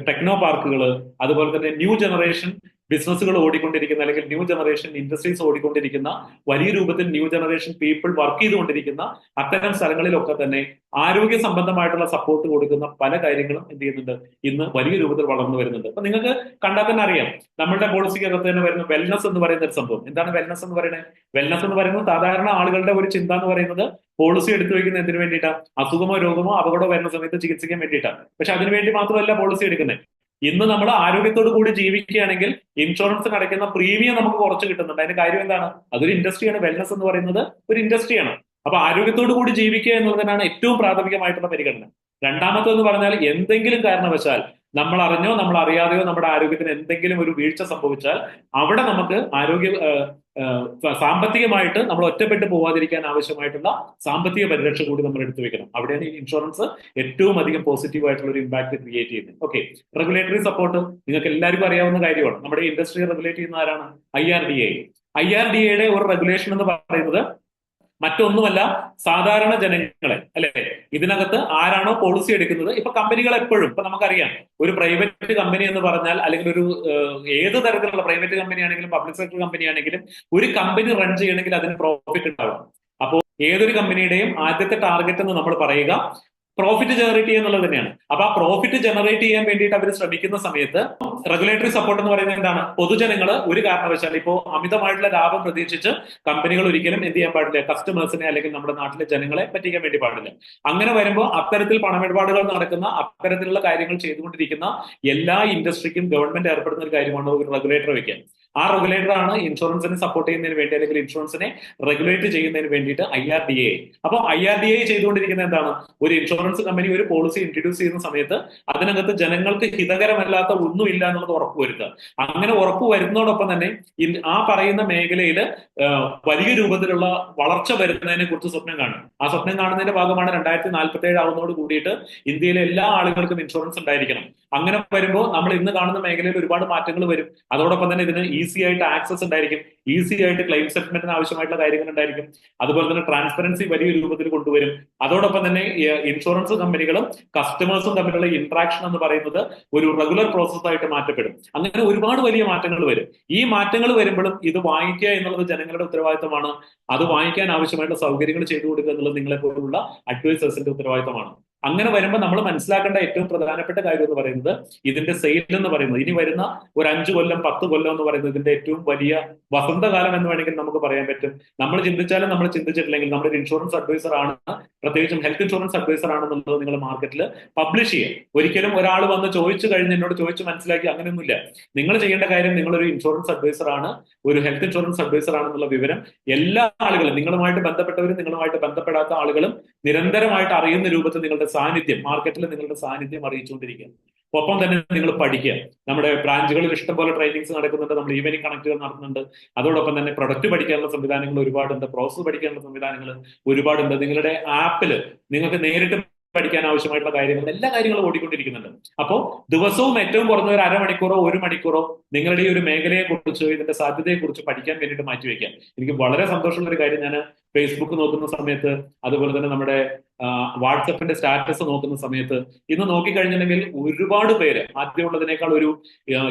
ടെക്നോ പാർക്കുകൾ, അതുപോലെ തന്നെ ന്യൂ ജനറേഷൻ ബിസിനസ്സുകൾ ഓടിക്കൊണ്ടിരിക്കുന്ന അല്ലെങ്കിൽ ന്യൂ ജനറേഷൻ ഇൻഡസ്ട്രീസ് ഓടിക്കൊണ്ടിരിക്കുന്ന, വലിയ രൂപത്തിൽ ന്യൂ ജനറേഷൻ പീപ്പിൾ വർക്ക് ചെയ്തുകൊണ്ടിരിക്കുന്ന അത്തരം സ്ഥലങ്ങളിലൊക്കെ തന്നെ ആരോഗ്യ സംബന്ധമായിട്ടുള്ള സപ്പോർട്ട് കൊടുക്കുന്ന പല കാര്യങ്ങളും എന്ത് ചെയ്യുന്നുണ്ട്, ഇന്ന് വലിയ രൂപത്തിൽ വളർന്നു വരുന്നുണ്ട്. അപ്പൊ നിങ്ങൾക്ക് കണ്ടാൽ തന്നെ അറിയാം, നമ്മുടെ പോളിസിക്കകത്ത് തന്നെ വരുന്ന വെൽനസ് എന്ന് പറയുന്ന ഒരു സംഭവം. എന്താണ് വെൽനസ് എന്ന് പറയുന്നത്? വെൽനസ് എന്ന് പറയുന്നത് സാധാരണ ആളുകളുടെ ഒരു ചിന്ത എന്ന് പറയുന്നത്, പോളിസി എടുത്തു വെക്കുന്നത് എന്തിനു വേണ്ടിയിട്ടാണ്? അസുഖമോ രോഗമോ അപകടമോ വരുന്ന സമയത്ത് ചികിത്സിക്കാൻ വേണ്ടിയിട്ടാണ്. പക്ഷെ അതിനുവേണ്ടി മാത്രമല്ല പോളിസി എടുക്കുന്നത്. ഇന്ന് നമ്മൾ ആരോഗ്യത്തോടു കൂടി ജീവിക്കുകയാണെങ്കിൽ ഇൻഷുറൻസിന് അടയ്ക്കുന്ന പ്രീമിയം നമുക്ക് കുറച്ച് കിട്ടുന്നുണ്ട്. അതിന്റെ കാര്യം എന്താണ്? അതൊരു ഇൻഡസ്ട്രിയാണ്. വെൽനസ് എന്ന് പറയുന്നത് ഒരു ഇൻഡസ്ട്രിയാണ്. അപ്പൊ ആരോഗ്യത്തോടു കൂടി ജീവിക്കുക എന്നുള്ളതിനാണ് ഏറ്റവും പ്രാഥമികമായിട്ടുള്ള പരിഗണന. രണ്ടാമത്തെന്ന് പറഞ്ഞാൽ, എന്തെങ്കിലും കാരണവശാൽ നമ്മൾ അറിഞ്ഞോ നമ്മൾ അറിയാതെയോ നമ്മുടെ ആരോഗ്യത്തിന് എന്തെങ്കിലും ഒരു വീഴ്ച സംഭവിച്ചാൽ അവിടെ നമുക്ക് സാമ്പത്തികമായിട്ട് നമ്മൾ ഒറ്റപ്പെട്ടു പോവാതിരിക്കാൻ ആവശ്യമായിട്ടുള്ള സാമ്പത്തിക പരിരക്ഷ കൂടി നമ്മൾ എടുത്തു വെക്കണം. അവിടെയാണ് ഈ ഇൻഷുറൻസ് ഏറ്റവും അധികം പോസിറ്റീവ് ആയിട്ടുള്ള ഒരു ഇമ്പാക്ട് ക്രിയേറ്റ് ചെയ്യുന്നത്. ഓക്കെ, റെഗുലേറ്ററി സപ്പോർട്ട് നിങ്ങൾക്ക് എല്ലാവർക്കും അറിയാവുന്ന കാര്യമാണ്. നമ്മുടെ ഇൻഡസ്ട്രി റെഗുലേറ്റ് ചെയ്യുന്ന ആരാണ്? IRDA. IRDAയുടെ ഒരു റെഗുലേഷൻ എന്ന് പറയുന്നത് മറ്റൊന്നുമല്ല, സാധാരണ ജനങ്ങളെ, അല്ലെ, ഇതിനകത്ത് ആരാണോ പോളിസി എടുക്കുന്നത്, ഇപ്പൊ കമ്പനികൾ എപ്പോഴും, ഇപ്പൊ നമുക്കറിയാം, ഒരു പ്രൈവറ്റ് കമ്പനി എന്ന് പറഞ്ഞാൽ, അല്ലെങ്കിൽ ഒരു ഏത് തരത്തിലുള്ള പ്രൈവറ്റ് കമ്പനി ആണെങ്കിലും പബ്ലിക് സെക്ടർ കമ്പനി ആണെങ്കിലും, ഒരു കമ്പനി റൺ ചെയ്യണമെങ്കിൽ അതിന് പ്രോഫിറ്റ് ഉണ്ടാവണം. അപ്പോൾ ഏതൊരു കമ്പനിയുടെയും ആദ്യത്തെ ടാർഗറ്റ് എന്ന് നമ്മൾ പറയുക പ്രോഫിറ്റ് ജനറേറ്റ് ചെയ്യുക എന്നുള്ളത് തന്നെയാണ്. അപ്പൊ ആ പ്രോഫിറ്റ് ജനറേറ്റ് ചെയ്യാൻ വേണ്ടിയിട്ട് അവർ ശ്രമിക്കുന്ന സമയത്ത് റെഗുലേറ്ററി സപ്പോർട്ട് എന്ന് പറയുന്നത് എന്താണ്? പൊതുജനങ്ങൾ ഒരു കാരണവശാൽ ഇപ്പോ അമിതമായിട്ടുള്ള ലാഭം പ്രതീക്ഷിച്ച് കമ്പനികൾ ഒരിക്കലും എന്ത് ചെയ്യാൻ പാടില്ല, കസ്റ്റമേഴ്സിനെ അല്ലെങ്കിൽ നമ്മുടെ നാട്ടിലെ ജനങ്ങളെ പറ്റിക്കാൻ വേണ്ടി പാടില്ല. അങ്ങനെ വരുമ്പോൾ അത്തരത്തിൽ പണമിടപാടുകൾ നടക്കുന്ന, അത്തരത്തിലുള്ള കാര്യങ്ങൾ ചെയ്തുകൊണ്ടിരിക്കുന്ന എല്ലാ ഇൻഡസ്ട്രിക്കും ഗവൺമെന്റ് ഏർപ്പെടുന്ന ഒരു കാര്യമാണ് ഒരു റെഗുലേറ്റർ വെക്കാൻ. ആ റെഗുലേറ്ററാണ് ഇൻഷുറൻസിനെ സപ്പോർട്ട് ചെയ്യുന്നതിന് വേണ്ടി അല്ലെങ്കിൽ ഇൻഷുറൻസിനെ റെഗുലേറ്റ് ചെയ്യുന്നതിന് വേണ്ടിയിട്ട് IRDA. അപ്പോൾ IRDA ചെയ്തുകൊണ്ടിരിക്കുന്നത് എന്താണ്? ഒരു ഇൻഷുറൻസ് കമ്പനി ഒരു പോളിസി ഇൻട്രൊഡ്യൂസ് ചെയ്യുന്ന സമയത്ത് അതിനകത്ത് ജനങ്ങൾക്ക് ഹിതകരമല്ലാത്ത ഒന്നുമില്ല എന്നുള്ളത് ഉറപ്പുവരുത്തുക. അങ്ങനെ ഉറപ്പുവരുന്നതോടൊപ്പം തന്നെ ആ പറയുന്ന മേഖലയിൽ വലിയ രൂപത്തിലുള്ള വളർച്ച വരുന്നതിനെ കുറിച്ച് സ്വപ്നം കാണും. ആ സ്വപ്നം കാണുന്നതിന്റെ ഭാഗമാണ് 2047 ആവുന്നതോട് കൂടിയിട്ട് ഇന്ത്യയിലെ എല്ലാ ആളുകൾക്കും ഇൻഷുറൻസ് ഉണ്ടായിരിക്കണം. അങ്ങനെ വരുമ്പോൾ നമ്മൾ ഇന്ന് കാണുന്ന മേഖലയിൽ ഒരുപാട് മാറ്റങ്ങൾ വരും. അതോടൊപ്പം തന്നെ ഇതിന് ഈസി ആയിട്ട് ആക്സസ് ഉണ്ടായിരിക്കും, ഈസി ആയിട്ട് ക്ലെയിം സെറ്റിൽമെന്റിന് ആവശ്യമായിട്ടുള്ള കാര്യങ്ങൾ ഉണ്ടായിരിക്കും. അതുപോലെ തന്നെ ട്രാൻസ്പെറൻസി വലിയ രൂപത്തിൽ കൊണ്ടുവരും. അതോടൊപ്പം തന്നെ ഇൻഷുറൻസ് കമ്പനികളും കസ്റ്റമേഴ്സും തമ്മിലുള്ള ഇന്ററാക്ഷൻ എന്ന് പറയുന്നത് ഒരു റെഗുലർ പ്രോസസ് ആയിട്ട് മാറ്റപ്പെടും. അങ്ങനെ ഒരുപാട് വലിയ മാറ്റങ്ങൾ വരും. ഈ മാറ്റങ്ങൾ വരുമ്പോഴും ഇത് വാങ്ങിക്കുക എന്നുള്ളത് ജനങ്ങളുടെ ഉത്തരവാദിത്തമാണ്. അത് വാങ്ങിക്കാൻ ആവശ്യമായിട്ടുള്ള സൗകര്യങ്ങൾ ചെയ്തു കൊടുക്കുക എന്നുള്ളത് നിങ്ങളെ പോലുള്ള അഡ്വൈസേഴ്സിന്റെ ഉത്തരവാദിത്തമാണ്. അങ്ങനെ വരുമ്പോൾ നമ്മൾ മനസ്സിലാക്കേണ്ട ഏറ്റവും പ്രധാനപ്പെട്ട കാര്യം എന്ന് പറയുന്നത്, ഇതിന്റെ സെയിൽ എന്ന് പറയുന്നത് ഇനി വരുന്ന ഒരു 5 കൊല്ലം 10 കൊല്ലം എന്ന് പറയുന്നത് ഇതിന്റെ ഏറ്റവും വലിയ വസന്തകാലം എന്ന് വേണമെങ്കിൽ നമുക്ക് പറയാൻ പറ്റും. നമ്മൾ ചിന്തിച്ചാലും നമ്മൾ ചിന്തിച്ചിട്ടില്ലെങ്കിൽ നമ്മളൊരു ഇൻഷുറൻസ് അഡ്വൈസർ ആണ്, പ്രത്യേകിച്ചും ഹെൽത്ത് ഇൻഷുറൻസ് അഡ്വൈസർ ആണെന്നുള്ളത് നിങ്ങൾ മാർക്കറ്റിൽ പബ്ലിഷ് ചെയ്യുക. ഒരിക്കലും ഒരാൾ വന്ന് ചോദിച്ചു കഴിഞ്ഞ് എന്നോട് ചോദിച്ച് മനസ്സിലാക്കി അങ്ങനെയൊന്നുമില്ല. നിങ്ങൾ ചെയ്യേണ്ട കാര്യം, നിങ്ങളൊരു ഇൻഷുറൻസ് അഡ്വൈസർ ആണ്, ഒരു ഹെൽത്ത് ഇൻഷുറൻസ് അഡ്വൈസർ ആണെന്നുള്ള വിവരം എല്ലാ ആളുകളും, നിങ്ങളുമായിട്ട് ബന്ധപ്പെട്ടവരും നിങ്ങളുമായിട്ട് ബന്ധപ്പെടാത്ത ആളുകളും നിരന്തരമായിട്ട് അറിയുന്ന രൂപത്തിൽ നിങ്ങളുടെ സാന്നിധ്യം, മാർക്കറ്റിൽ നിങ്ങളുടെ സാന്നിധ്യം അറിയിച്ചുകൊണ്ടിരിക്കുക. ഒപ്പം തന്നെ നിങ്ങൾ പഠിക്കുക. നമ്മുടെ ബ്രാഞ്ചുകളിൽ ഇഷ്ടംപോലെ ട്രെയിനിങ്സ് നടക്കുന്നുണ്ട്, നമ്മൾ ഈവനിങ് കണക്റ്റുകൾ നടത്തുന്നുണ്ട്. അതോടൊപ്പം തന്നെ പ്രൊഡക്റ്റ് പഠിക്കാനുള്ള സംവിധാനങ്ങൾ ഒരുപാടുണ്ട്, പ്രോസസ് പഠിക്കാനുള്ള സംവിധാനങ്ങൾ ഒരുപാടുണ്ട്. നിങ്ങളുടെ ആപ്പിൽ നിങ്ങൾക്ക് നേരിട്ട് പഠിക്കാൻ ആവശ്യമായിട്ടുള്ള കാര്യങ്ങൾ, എല്ലാ കാര്യങ്ങളും ഓടിക്കൊണ്ടിരിക്കുന്നുണ്ട്. അപ്പോൾ ദിവസവും ഏറ്റവും കുറഞ്ഞ ഒരു അരമണിക്കൂറോ 1 മണിക്കൂറോ നിങ്ങളുടെ ഈ ഒരു മേഖലയെ കുറിച്ച്, ഇതിന്റെ സാധ്യതയെ കുറിച്ച് പഠിക്കാൻ വേണ്ടിയിട്ട് മാറ്റിവെക്കാം. എനിക്ക് വളരെ സന്തോഷമുള്ള ഒരു കാര്യം, ഞാൻ ഫേസ്ബുക്ക് നോക്കുന്ന സമയത്ത്, അതുപോലെ തന്നെ നമ്മുടെ വാട്സപ്പിന്റെ സ്റ്റാറ്റസ് നോക്കുന്ന സമയത്ത്, ഇന്ന് നോക്കിക്കഴിഞ്ഞിട്ടുണ്ടെങ്കിൽ ഒരുപാട് പേര് ആദ്യമുള്ളതിനേക്കാൾ ഒരു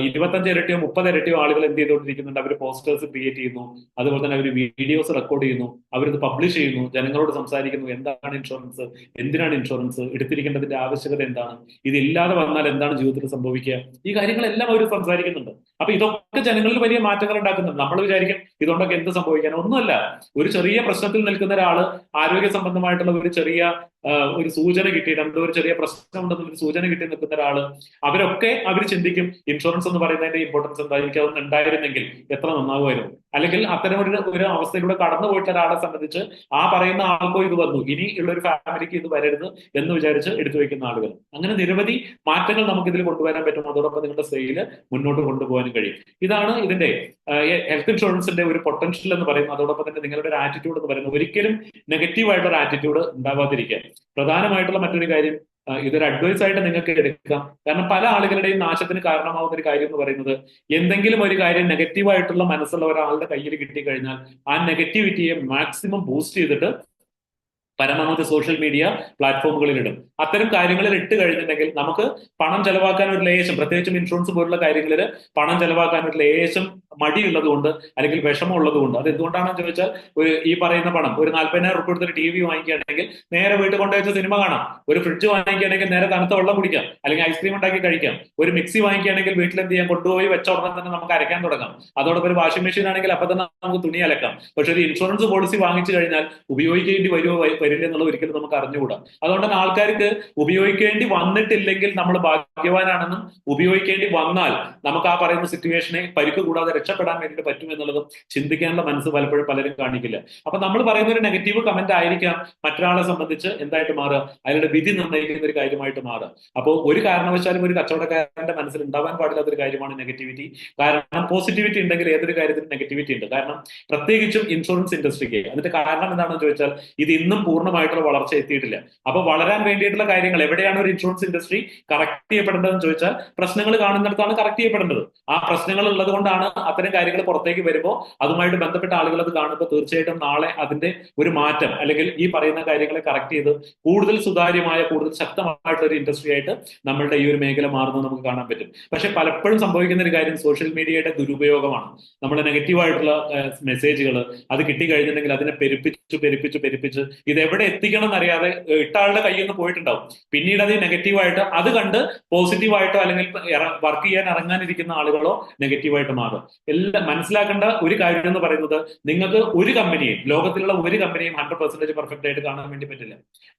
25 ഇരട്ടിയോ 30 ഇരട്ടിയോ ആളുകൾ എന്ത് ചെയ്തുകൊണ്ടിരിക്കുന്നുണ്ട്, അവർ പോസ്റ്റേഴ്സ് ക്രിയേറ്റ് ചെയ്യുന്നു, അതുപോലെ തന്നെ അവർ വീഡിയോസ് റെക്കോർഡ് ചെയ്യുന്നു, അവരിത് പബ്ലിഷ് ചെയ്യുന്നു, ജനങ്ങളോട് സംസാരിക്കുന്നു. എന്താണ് ഇൻഷുറൻസ്, എന്തിനാണ് ഇൻഷുറൻസ്, എടുത്തിരിക്കേണ്ടതിന്റെ ആവശ്യകത എന്താണ്, ഇതില്ലാതെ വന്നാൽ എന്താണ് ജീവിതത്തിൽ സംഭവിക്കുക, ഈ കാര്യങ്ങളെല്ലാം അവർ സംസാരിക്കുന്നുണ്ട്. അപ്പൊ ഇതൊക്കെ ജനങ്ങളിൽ വലിയ മാറ്റങ്ങൾ ഉണ്ടാക്കുന്നുണ്ട്. നമ്മൾ വിചാരിക്കും ഇതുകൊണ്ടൊക്കെ എന്ത് സംഭവിക്കാൻ, ഒന്നുമല്ല. ഒരു ചെറിയ പ്രശ്നത്തിൽ നിൽക്കുന്ന ഒരാള്, ആരോഗ്യ സംബന്ധമായിട്ടുള്ള ഒരു ചെറിയ ഒരു സൂചന കിട്ടിയിട്ട്, എന്തോ ഒരു ചെറിയ പ്രശ്നം ഉണ്ടെന്ന് ഒരു സൂചന കിട്ടി നിൽക്കുന്ന ഒരാള്, അവർ ചിന്തിക്കും ഇൻഷുറൻസ് എന്ന് പറയുന്നതിന്റെ ഇമ്പോർട്ടൻസ് എന്തായിരിക്കും, അതൊന്നും ഉണ്ടായിരുന്നെങ്കിൽ എത്ര നന്നാവുമായിരുന്നു. അല്ലെങ്കിൽ അത്തരം ഒരു അവസ്ഥയിലൂടെ കടന്നു പോയിട്ട് ഒരാളെ സംബന്ധിച്ച് ആ പറയുന്ന ആൾക്കോ ഇത് വന്നു, ഇനി ഉള്ള ഒരു ഫാമിലിക്ക് ഇത് വരരുത് എന്ന് വിചാരിച്ച് എടുത്തു വെക്കുന്ന ആളുകൾ. അങ്ങനെ നിരവധി മാറ്റങ്ങൾ നമുക്ക് ഇതിൽ കൊണ്ടുവരാൻ പറ്റും. അതോടൊപ്പം നിങ്ങളുടെ സെയില് മുന്നോട്ട് കൊണ്ടുപോകാനും കഴിയും. ഇതാണ് ഇതിന്റെ ഹെൽത്ത് ഇൻഷുറൻസിന്റെ ഒരു പൊട്ടൻഷ്യൽ എന്ന് പറയുന്നത്. അതോടൊപ്പം തന്നെ നിങ്ങളുടെ ഒരു ആറ്റിറ്റ്യൂഡ് എന്ന് പറയുന്നത്, ഒരിക്കലും നെഗറ്റീവ് ആയിട്ടുള്ള ആറ്റിറ്റ്യൂഡ് ഉണ്ടാവാതിരിക്കുക. പ്രധാനമായിട്ടുള്ള മറ്റൊരു കാര്യം, ഇതൊരു അഡ്വൈസ് ആയിട്ട് നിങ്ങൾക്ക് എടുക്കാം. കാരണം പല ആളുകളുടെയും നാശത്തിന് കാരണമാവുന്ന ഒരു കാര്യം എന്ന് പറയുന്നത്, എന്തെങ്കിലും ഒരു കാര്യം നെഗറ്റീവായിട്ടുള്ള മനസ്സുള്ള ഒരാളുടെ കയ്യിൽ കിട്ടിക്കഴിഞ്ഞാൽ ആ നെഗറ്റിവിറ്റിയെ മാക്സിമം ബൂസ്റ്റ് ചെയ്തിട്ട് പരമാവധി സോഷ്യൽ മീഡിയ പ്ലാറ്റ്ഫോമുകളിൽ ഇടും. അത്തരം കാര്യങ്ങളിൽ ഇട്ട് കഴിഞ്ഞിട്ടുണ്ടെങ്കിൽ നമുക്ക് പണം ചെലവാക്കാൻ ഒരു ലേശം, പ്രത്യേകിച്ചും ഇൻഷുറൻസ് പോലുള്ള കാര്യങ്ങളിൽ പണം ചെലവാക്കാൻ ഒരു ലേശം മടിയുള്ളത് കൊണ്ട്, അല്ലെങ്കിൽ വിഷമം ഉള്ളത് കൊണ്ട്. അത് എന്തുകൊണ്ടാണെന്ന് ചോദിച്ചാൽ, ഈ പറയുന്ന പണം, ഒരു 40,000 റുപ്യ കൊടുത്തൊരു TV വാങ്ങിക്കുകയാണെങ്കിൽ നേരെ വീട്ടിൽ കൊണ്ടുവച്ച സിനിമ കാണാം. ഒരു ഫ്രിഡ്ജ് വാങ്ങിക്കുകയാണെങ്കിൽ നേരെ തണുത്ത വെള്ളം കുടിക്കാം, അല്ലെങ്കിൽ ഐസ്ക്രീം ഉണ്ടാക്കി കഴിക്കാം. ഒരു മിക്സി വാങ്ങിക്കുകയാണെങ്കിൽ വീട്ടിൽ എന്ത് ചെയ്യാം, കൊണ്ടുപോയി വെച്ച ഉടനെ തന്നെ നമുക്ക് അരയ്ക്കാൻ തുടങ്ങാം. അതോടൊപ്പം ഒരു വാഷിംഗ് മെഷീൻ ആണെങ്കിൽ അപ്പൊ തന്നെ നമുക്ക് തുണി അലക്കാം. പക്ഷെ ഒരു ഇൻഷുറൻസ് പോളിസി വാങ്ങിച്ചു കഴിഞ്ഞാൽ ഉപയോഗിക്കേണ്ടി വരില്ല എന്നുള്ളത് ഒരിക്കലും നമുക്ക് അറിഞ്ഞുകൂടാ. അതുകൊണ്ട് തന്നെ ആൾക്കാർക്ക് ഉപയോഗിക്കേണ്ടി വന്നിട്ടില്ലെങ്കിൽ നമ്മൾ ഭാഗ്യവാനാണെന്നും, ഉപയോഗിക്കേണ്ടി വന്നാൽ നമുക്ക് ആ പറയുന്ന സിറ്റുവേഷനെ പരിക്ക് കൂടാതെ രക്ഷപ്പെടാൻ വേണ്ടിയിട്ട് പറ്റും എന്നുള്ളതും ചിന്തിക്കാനുള്ള മനസ്സ് പലപ്പോഴും പലരും കാണിക്കില്ല. അപ്പൊ നമ്മൾ പറയുന്ന ഒരു നെഗറ്റീവ് കമന്റ് ആയിരിക്കാം മറ്റൊരാളെ സംബന്ധിച്ച് എന്തായിട്ട് മാറുക, അയാളുടെ വിധി നിർണ്ണയിക്കുന്ന ഒരു കാര്യമായിട്ട് മാറുക. അപ്പോൾ ഒരു കാരണവശാലും ഒരു കച്ചവടക്കാരന്റെ മനസ്സിൽ ഉണ്ടാവാൻ പാടില്ലാത്തൊരു കാര്യമാണ് നെഗറ്റിവിറ്റി. കാരണം പോസിറ്റിവിറ്റി ഉണ്ടെങ്കിൽ ഏതൊരു കാര്യത്തിനും നെഗറ്റിവിറ്റി ഉണ്ട്. കാരണം പ്രത്യേകിച്ചും ഇൻഷുറൻസ് ഇൻഡസ്ട്രിക്ക്. അതിന്റെ കാരണം എന്താണെന്ന് ചോദിച്ചാൽ, ഇത് ഇന്നും പൂർണ്ണമായിട്ടുള്ള വളർച്ച എത്തിയിട്ടില്ല. അപ്പൊ വളരാൻ വേണ്ടിയിട്ടുള്ള കാര്യങ്ങൾ, എവിടെയാണ് ഒരു ഇൻഷുറൻസ് ഇൻഡസ്ട്രി കറക്റ്റ് ചെയ്യപ്പെടേണ്ടതെന്ന് ചോദിച്ചാൽ, പ്രശ്നങ്ങൾ കാണുന്നിടത്താണ് കറക്റ്റ് ചെയ്യപ്പെടേണ്ടത്. ആ പ്രശ്നങ്ങൾ ഉള്ളത് കൊണ്ടാണ് അത്തരം കാര്യങ്ങൾ പുറത്തേക്ക് വരുമ്പോൾ അതുമായിട്ട് ബന്ധപ്പെട്ട ആളുകൾ അത് കാണുമ്പോൾ തീർച്ചയായിട്ടും നാളെ അതിന്റെ ഒരു മാറ്റം, അല്ലെങ്കിൽ ഈ പറയുന്ന കാര്യങ്ങളെ കറക്റ്റ് ചെയ്ത് കൂടുതൽ സുതാര്യമായ, കൂടുതൽ ശക്തമായിട്ടുള്ള ഒരു ഇൻഡസ്ട്രി ആയിട്ട് നമ്മളുടെ ഈ ഒരു മേഖല മാറുന്നത് നമുക്ക് കാണാൻ പറ്റും. പക്ഷെ പലപ്പോഴും സംഭവിക്കുന്ന ഒരു കാര്യം, സോഷ്യൽ മീഡിയയുടെ ദുരുപയോഗമാണ്. നമ്മുടെ നെഗറ്റീവായിട്ടുള്ള മെസ്സേജുകൾ അത് കിട്ടിക്കഴിഞ്ഞിട്ടുണ്ടെങ്കിൽ അതിനെ പെരുപ്പിച്ച് ഇത് എവിടെ എത്തിക്കണം എന്നറിയാതെ ഇട്ട ആളുടെ കയ്യിൽ നിന്ന് പോയിട്ടുണ്ടാവും. പിന്നീട് അത് നെഗറ്റീവായിട്ട് അത് കണ്ട് പോസിറ്റീവായിട്ടോ അല്ലെങ്കിൽ വർക്ക് ചെയ്യാൻ ഇറങ്ങാനിരിക്കുന്ന ആളുകളോ നെഗറ്റീവായിട്ട് മാറും. എല്ലാം മനസ്സിലാക്കേണ്ട ഒരു കാര്യം എന്ന് പറയുന്നത്, നിങ്ങൾക്ക് ഒരു കമ്പനിയും, ലോകത്തിലുള്ള ഒരു കമ്പനിയും 100% പെർഫെക്റ്റ് ആയിട്ട് കാണാൻ വേണ്ടി പറ്റില്ല.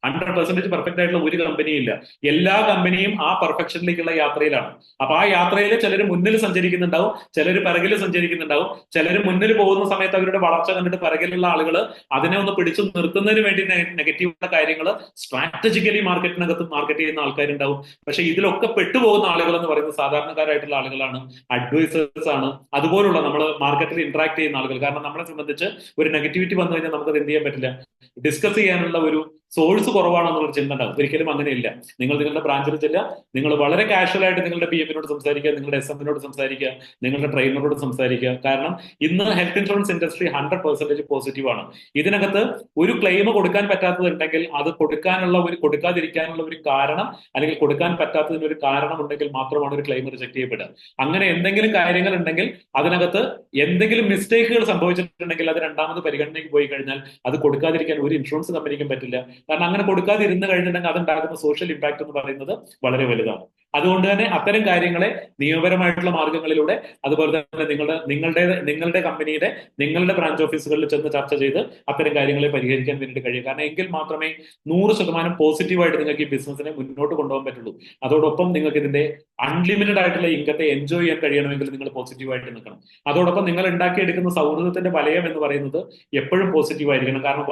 100% പെർഫെക്റ്റ് ആയിട്ടുള്ള ഒരു കമ്പനിയും ഇല്ല. എല്ലാ കമ്പനിയും ആ പെർഫെക്ഷനിലേക്കുള്ള യാത്രയിലാണ്. അപ്പൊ ആ യാത്രയിൽ ചിലർ മുന്നിൽ സഞ്ചരിക്കുന്നുണ്ടാവും, ചിലർ പിറകിൽ സഞ്ചരിക്കുന്നുണ്ടാവും. ചിലർ മുന്നിൽ പോകുന്ന സമയത്ത് അവരുടെ വളർച്ച കണ്ടിട്ട് പിറകിലുള്ള ആളുകൾ അതിനെ ഒന്ന് പിടിച്ചു നിർത്തുന്നതിന് വേണ്ടി നെഗറ്റീവുള്ള കാര്യങ്ങൾ സ്ട്രാറ്റജിക്കലി മാർക്കറ്റ് ചെയ്യുന്ന ആൾക്കാരുണ്ടാവും. പക്ഷെ ഇതിലൊക്കെ പെട്ടുപോകുന്ന ആളുകൾ എന്ന് പറയുന്നത് സാധാരണക്കാരായിട്ടുള്ള ആളുകളാണ്, അഡ്വൈസേഴ്സ് ആണ്, അതുപോലുള്ള നമ്മൾ മാർക്കറ്റിൽ ഇന്ററാക്ട് ചെയ്യുന്ന ആളുകൾ. കാരണം നമ്മളെ സംബന്ധിച്ച് ഒരു നെഗറ്റിവിറ്റി വന്നു കഴിഞ്ഞാൽ നമുക്കത് എന്ത് ചെയ്യാൻ പറ്റില്ല, ഡിസ്കസ് ചെയ്യാനുള്ള ഒരു സോഴ്സ് കുറവാണെന്നുള്ള ചിന്ത ഉണ്ടാവും. ഒരിക്കലും അങ്ങനെയില്ല. നിങ്ങൾ നിങ്ങളുടെ ബ്രാഞ്ചിൽ ചെല്ലുക, നിങ്ങൾ വളരെ കാഷ്വൽ ആയിട്ട് നിങ്ങളുടെ PM-നോട് സംസാരിക്കുക, നിങ്ങളുടെ SM-നോട് സംസാരിക്കുക, നിങ്ങളുടെ ട്രെയിനറോട് സംസാരിക്കുക. കാരണം ഇന്ന് ഹെൽത്ത് ഇൻഷുറൻസ് ഇൻഡസ്ട്രി 100% പോസിറ്റീവ് ആണ്. ഇതിനകത്ത് ഒരു ക്ലെയിം കൊടുക്കാൻ പറ്റാത്തതുണ്ടെങ്കിൽ അത് കൊടുക്കാതിരിക്കാനുള്ള ഒരു കാരണം, അല്ലെങ്കിൽ കൊടുക്കാൻ പറ്റാത്തതിന് ഒരു കാരണം ഉണ്ടെങ്കിൽ മാത്രമാണ് ഒരു ക്ലെയിം റിജക്ട് ചെയ്യപ്പെടുക. അങ്ങനെ എന്തെങ്കിലും കാര്യങ്ങൾ ഉണ്ടെങ്കിൽ, അതിനകത്ത് എന്തെങ്കിലും മിസ്റ്റേക്കുകൾ സംഭവിച്ചിട്ടുണ്ടെങ്കിൽ അത് രണ്ടാമത് പരിഗണനയ്ക്ക് പോയി കഴിഞ്ഞാൽ അത് കൊടുക്കാതിരിക്കാൻ ഒരു ഇൻഷുറൻസ് കമ്പനിക്കും പറ്റില്ല. കാരണം അങ്ങനെ കൊടുക്കാതിരുന്ന് കഴിഞ്ഞിട്ടുണ്ടെങ്കിൽ അതുണ്ടാകുന്ന സോഷ്യൽ ഇമ്പാക്ട് എന്ന് പറയുന്നത് വളരെ വലുതാണ്. അതുകൊണ്ട് തന്നെ അത്തരം കാര്യങ്ങളെ നിയമപരമായിട്ടുള്ള മാർഗങ്ങളിലൂടെ, അതുപോലെ തന്നെ നിങ്ങളുടെ കമ്പനിയുടെ നിങ്ങളുടെ ബ്രാഞ്ച് ഓഫീസുകളിൽ ചെന്ന് ചർച്ച ചെയ്ത് അത്തരം കാര്യങ്ങളെ പരിഹരിക്കാൻ വേണ്ടിയിട്ട് കഴിയും. കാരണം എങ്കിൽ മാത്രമേ 100% പോസിറ്റീവായിട്ട് നിങ്ങൾക്ക് ഈ ബിസിനസിനെ മുന്നോട്ട് കൊണ്ടുപോകാൻ പറ്റുള്ളൂ. അതോടൊപ്പം നിങ്ങൾക്ക് ഇതിന്റെ അൺലിമിറ്റഡ് ആയിട്ടുള്ള ഇൻകത്തെ എൻജോയ് ചെയ്യാൻ കഴിയണമെങ്കിൽ നിങ്ങൾ പോസിറ്റീവായിട്ട് നിൽക്കണം. അതോടൊപ്പം നിങ്ങൾ ഉണ്ടാക്കിയെടുക്കുന്ന സൗഹൃദത്തിന്റെ വലയം എന്ന് പറയുന്നത് എപ്പോഴും പോസിറ്റീവ് ആയിരിക്കണം. കാരണം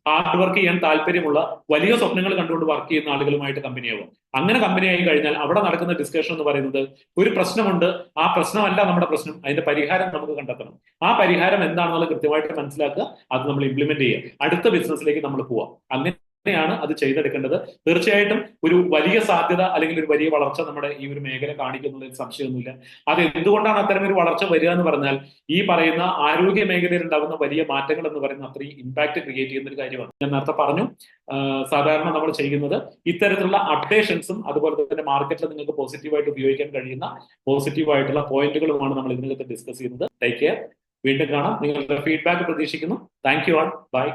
ഹാർഡ് വർക്ക് ചെയ്യാൻ താല്പര്യമുള്ള, വലിയ സ്വപ്നങ്ങൾ കണ്ടുകൊണ്ട് വർക്ക് ചെയ്യുന്ന ആളുകളുമായിട്ട് കമ്പനിയാവും. അങ്ങനെ കമ്പനി ആയി കഴിഞ്ഞാൽ അവിടെ നടക്കുന്ന ഡിസ്കഷൻ എന്ന് പറയുന്നത് ഒരു പ്രശ്നമുണ്ട്, ആ പ്രശ്നമല്ല നമ്മുടെ പ്രശ്നം, അതിന്റെ പരിഹാരം നമുക്ക് കണ്ടെത്തണം. ആ പരിഹാരം എന്താണെന്നുള്ളത് കൃത്യമായിട്ട് മനസ്സിലാക്കുക, അത് നമ്മൾ ഇംപ്ലിമെന്റ് ചെയ്യുക, അടുത്ത ബിസിനസ്സിലേക്ക് നമ്മൾ പോവാം. അങ്ങനെയാണ് അത് ചെയ്തെടുക്കേണ്ടത്. തീർച്ചയായിട്ടും ഒരു വലിയ സാധ്യത അല്ലെങ്കിൽ ഒരു വലിയ വളർച്ച നമ്മുടെ ഈ ഒരു മേഖല കാണിക്കുന്നുള്ളതിൽ സംശയമൊന്നുമില്ല. അത് എന്തുകൊണ്ടാണ് അത്തരം ഒരു വളർച്ച വരിക എന്ന് പറഞ്ഞാൽ ഈ പറയുന്ന ആരോഗ്യ മേഖലയിൽ ഉണ്ടാകുന്ന വലിയ മാറ്റങ്ങൾ എന്ന് പറയുന്ന അത്രയും ഇമ്പാക്ട് ക്രിയേറ്റ് ചെയ്യുന്ന ഒരു കാര്യമാണ്. ഞാൻ നേരത്തെ പറഞ്ഞു, സാധാരണ നമ്മൾ ചെയ്യുന്നത് ഇത്തരത്തിലുള്ള അപ്ഡേഷൻസും അതുപോലെ തന്നെ മാർക്കറ്റിൽ നിങ്ങൾക്ക് പോസിറ്റീവായിട്ട് ഉപയോഗിക്കാൻ കഴിയുന്ന പോസിറ്റീവായിട്ടുള്ള പോയിന്റുകളുമാണ് നമ്മൾ ഇതിനകത്ത് ഡിസ്കസ് ചെയ്യുന്നത്. Take care. വീണ്ടും കാണാം. നിങ്ങളുടെ ഫീഡ്ബാക്ക് പ്രതീക്ഷിക്കുന്നു. Thank you all. ബൈ.